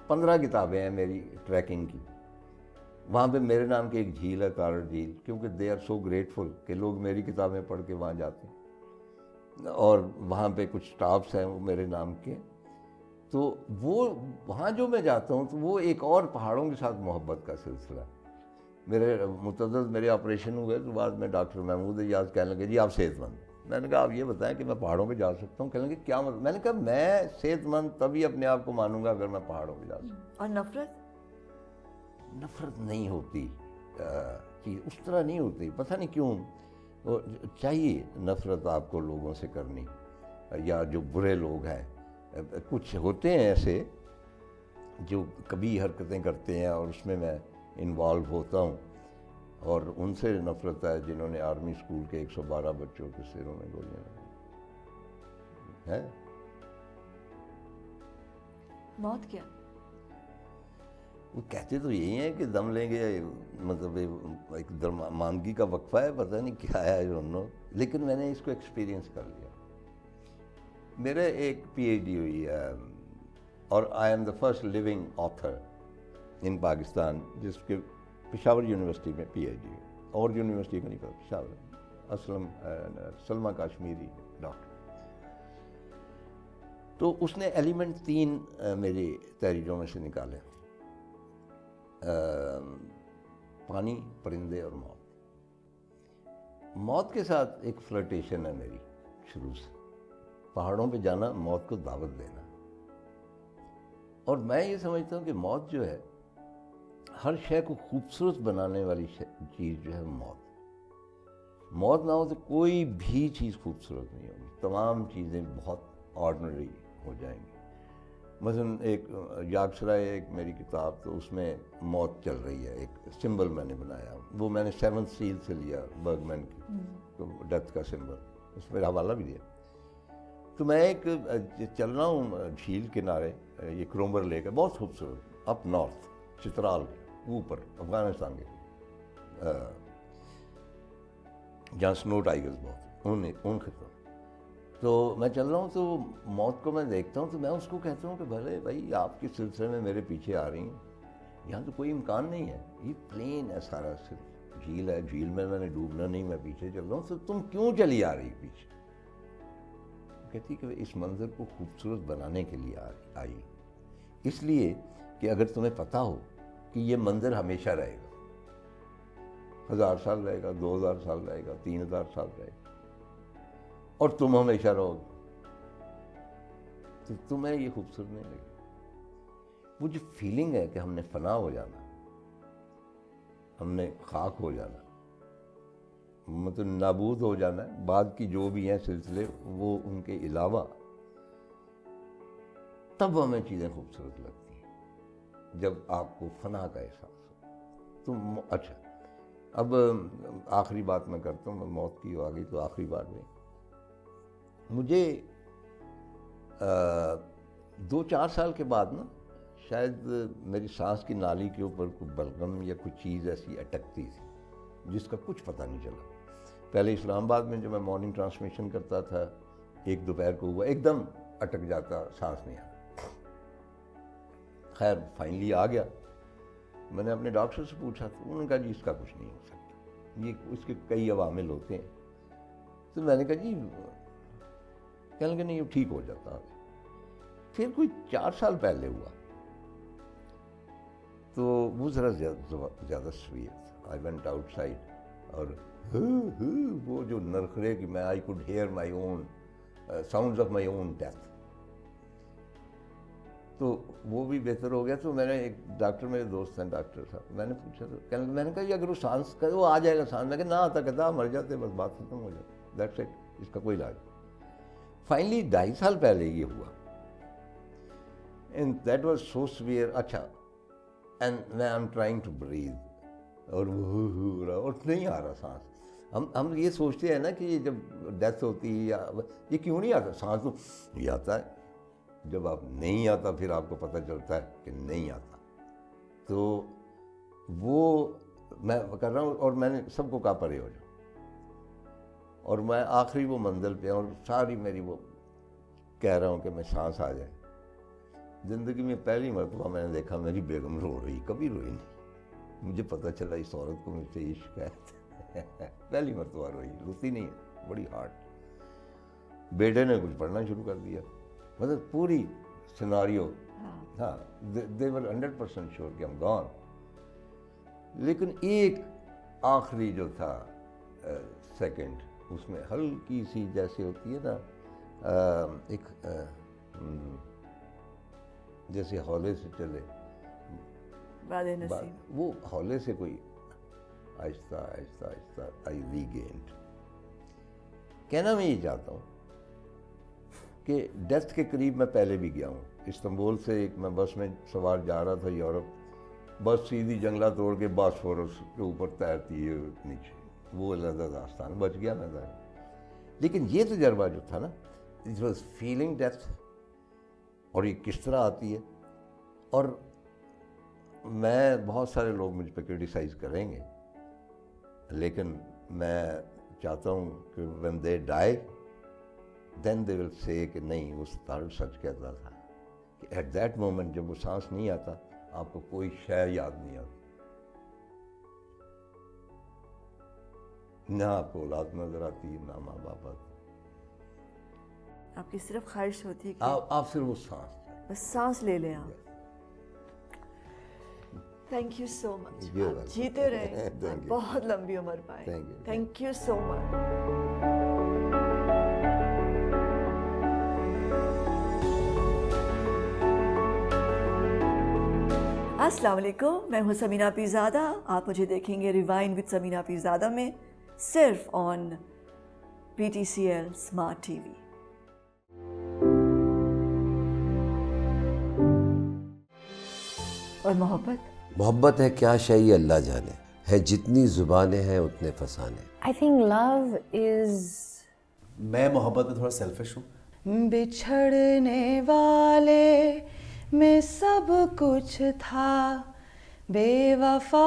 S1: 15 کتابیں ہیں میری ٹریکنگ کی. وہاں پہ میرے نام کی ایک جھیل ہے, کارڑ جھیل, کیونکہ دے آر سو گریٹفل کہ لوگ میری کتابیں پڑھ کے وہاں جاتے ہیں. اور وہاں پہ کچھ سٹاپس ہیں وہ میرے نام کے. تو وہ وہاں جو میں جاتا ہوں تو وہ ایک اور پہاڑوں کے ساتھ محبت کا سلسلہ. میرے متعدد میرے آپریشن ہوئے تو بعد میں ڈاکٹر محمود اجاز کہنے لگے جی آپ صحت مند. میں نے کہا آپ یہ بتائیں کہ میں پہاڑوں پہ جا سکتا ہوں. کہنے لگے کیا مطلب. میں نے کہا میں صحت مند تبھی اپنے آپ کو مانوں گا اگر میں پہاڑوں پہ جا سکتا ہوں.
S2: اور نفرت,
S1: نفرت نہیں ہوتی چیز اس طرح نہیں ہوتی, پتہ نہیں کیوں. چاہیے نفرت آپ کو لوگوں سے کرنی, یا جو برے لوگ ہیں. کچھ ہوتے ہیں ایسے جو کبھی حرکتیں کرتے ہیں اور اس میں انوالو ہوتا ہوں, اور ان سے نفرت ہے جنہوں نے آرمی اسکول کے 112 بچوں کے سروں میں گولیاں لگائی. ہے.
S2: موت کیا؟
S1: وہ کہتے تو یہی ہیں کہ دم لیں گے، مطلب ایک درماندگی کا وقفہ ہے، پتہ نہیں کیا ہے انہوں، لیکن میں نے اس کو ایکسپیرینس کر لیا. میرے ایک پی ایچ ڈی ہوئی ہے اور I am the first living author in Pakistan جس کے پشاور یونیورسٹی میں پی ایچ ڈی ہے، اور یونیورسٹی کا نہیں پتا، پشاور، سلمہ کاشمیری ڈاکٹر. تو اس نے ایلیمنٹ 3 میری تحریروں میں سے نکالے: پانی، پرندے اور موت. موت کے ساتھ ایک فلرٹیشن ہے میری شروع سے، پہاڑوں پہ جانا، موت کو دعوت دینا. اور میں یہ سمجھتا ہوں کہ موت جو ہے، ہر شے کو خوبصورت بنانے والی چیز جو ہے موت. موت نہ ہو تو کوئی بھی چیز خوبصورت نہیں ہوگی، تمام چیزیں بہت آرڈنری ہو جائیں گی. مثلاً ایک یاکسرائے ایک میری کتاب، تو اس میں موت چل رہی ہے، ایک سمبل میں نے بنایا، وہ میں نے 7th سیل سے لیا، برگمین کی ڈیتھ کا سمبل، اس میں حوالہ بھی دیا. تو میں ایک چل رہا ہوں جھیل کنارے، یہ کرومبر لیک ہے، بہت خوبصورت، اپ نارتھ چترال کے اوپر افغانستان کے، جہاں سنو ٹائیگرز بہت ان خطوں. تو میں چل رہا ہوں، تو موت کو میں دیکھتا ہوں، تو میں اس کو کہتا ہوں کہ بھلے بھائی آپ کے سلسلے میں میرے پیچھے آ رہی ہیں، یہاں تو کوئی امکان نہیں ہے، یہ پلین ہے سارا، صرف جھیل ہے، جھیل میں نے ڈوبنا نہیں، میں پیچھے چل رہا ہوں، تو تم کیوں چلی آ رہی پیچھے؟ کہتی کہ اس منظر کو خوبصورت بنانے کے لیے آئی، اس لیے کہ اگر تمہیں پتہ ہو کہ یہ منظر ہمیشہ رہے گا، 1000 سال رہے گا، 2000 سال رہے گا، 3000 سال رہے گا، اور تم ہمیشہ رہو گے، تو تمہیں یہ خوبصورت نہیں لگے. وہ جو فیلنگ ہے کہ ہم نے فنا ہو جانا، ہم نے خاک ہو جانا، مطلب نابود ہو جانا ہے، بعد کی جو بھی ہیں سلسلے وہ ان کے علاوہ، تب ہمیں چیزیں خوبصورت لگتی ہیں جب آپ کو فنا کا احساس ہو. تو اچھا، اب آخری بات میں کرتا ہوں، میں موت کی آ گئی تو آخری بات میں مجھے 2-4 سال کے بعد نا، شاید میری سانس کی نالی کے اوپر کوئی بلغم یا کوئی چیز ایسی اٹکتی تھی جس کا کچھ پتہ نہیں چلا. پہلے اسلام آباد میں جو میں مارننگ ٹرانسمیشن کرتا تھا، ایک دوپہر کو ہوا، ایک دم اٹک جاتا، سانس نہیں آتا. خیر فائنلی آ گیا. میں نے اپنے ڈاکٹر سے پوچھا، تو انہوں نے کہا جی اس کا کچھ نہیں ہو سکتا، یہ اس کے کئی عوامل ہوتے ہیں. تو میں نے کہا جی، کہنے لگے نہیں وہ ٹھیک ہو جاتا. پھر کوئی 4 سال پہلے ہوا، تو وہ ذرا زیادہ سویر تھا. آئی وینٹ آؤٹ سائڈ، اور وہ جو نرخرے کی، میں I could hear my own sounds of my own death. تو وہ بھی بہتر ہو گیا. تو میں نے ایک ڈاکٹر، میرے دوست ہیں ڈاکٹر صاحب، میں نے پوچھا، تو میں نے کہا جی اگر وہ سانس کا وہ آ جائے گا سانس، میں کہ نہ آتا، کہتا مر جاتے، بس بات ختم ہو جاتی، دیٹس اٹ، اس کا کوئی علاج. فائنلی 2.5 سال پہلے یہ ہوا، and that was so severe. اچھا، اینڈ میں I am trying to breathe, اور وہ اور نہیں آ رہا سانس. ہم یہ سوچتے ہیں نا کہ یہ جب ڈیتھ ہوتی ہے یا یہ کیوں نہیں آتا سانس، تو یہ آتا ہے. جب آپ نہیں آتا پھر آپ کو پتہ چلتا ہے کہ نہیں آتا. تو وہ میں کر رہا ہوں، اور میں نے سب کو کہا پرے ہو جاؤ، اور میں آخری وہ منزل پہ، اور ساری میری وہ کہہ رہا ہوں کہ میں سانس آ جائے. زندگی میں پہلی مرتبہ میں نے دیکھا میری بیگم رو رہی، کبھی روئی نہیں. مجھے پتہ چلا اس عورت کو مجھ سے عشق ہے. پہلی مرتبہ روئی، روتی نہیں ہے، بڑی ہارٹ. بیٹے نے کچھ پڑھنا شروع کر دیا، مطلب پوری سیناریو، ہاں دے ور 100% شیور کہ ہم گون. لیکن ایک آخری جو تھا سیکنڈ، اس میں ہلکی سی جیسے ہوتی ہے نا، ایک جیسے ہولے سے چلے، وہ ہولے سے کوئی آہستہ آہستہ آہستہ آئی ری گینڈ. کہنا میں یہ چاہتا ہوں کہ ڈیتھ کے قریب میں پہلے بھی گیا ہوں. استنبول سے ایک میں بس میں سوار جا رہا تھا یورپ، بس سیدھی جنگلہ توڑ کے باسفورس کے اوپر تیرتی ہے نیچے، وہ علیحدہ داستان، بچ گیا میں ظاہر. لیکن یہ تجربہ جو تھا نا، اٹ واز فیلنگ ڈیتھ. اور یہ کس طرح آتی ہے. اور میں بہت سارے لوگ مجھ پہ کرٹیسائز کریں گے, لیکن میں چاہتا ہوں کہ when they die then they will say کہ نہیں وہ ستارہ سچ کہتا تھا کہ ایٹ دیٹ مومنٹ جب وہ سانس نہیں آتا آپ کو کوئی شے یاد نہیں آتی, نہ آپ کو اولاد نظر آتی نہ ماں باپ آتے.
S2: آپ کی صرف خواہش ہوتی ہے کہ
S1: آپ صرف وہ سانس
S2: بس سانس لے لیں آپ. تھینک یو سو مچ. آپ جیتے رہیں, بہت لمبی عمر پائیں. تھینک یو سو مچ. السلام علیکم, میں ہوں سمینہ پیرزادہ. آپ مجھے دیکھیں گے ریوائنڈ وتھ سمینہ پیرزادہ میں, صرف آن PTCL اسمارٹ ٹی وی. اور
S3: محبت ہے کیا شے یہ اللہ جانے, ہے جتنی زبانیں ہیں اتنے فسانے.
S4: I think love is
S5: میں محبت میں تھوڑا سیلفش ہوں.
S2: بچھڑنے والے میں سب کچھ تھا, بے وفا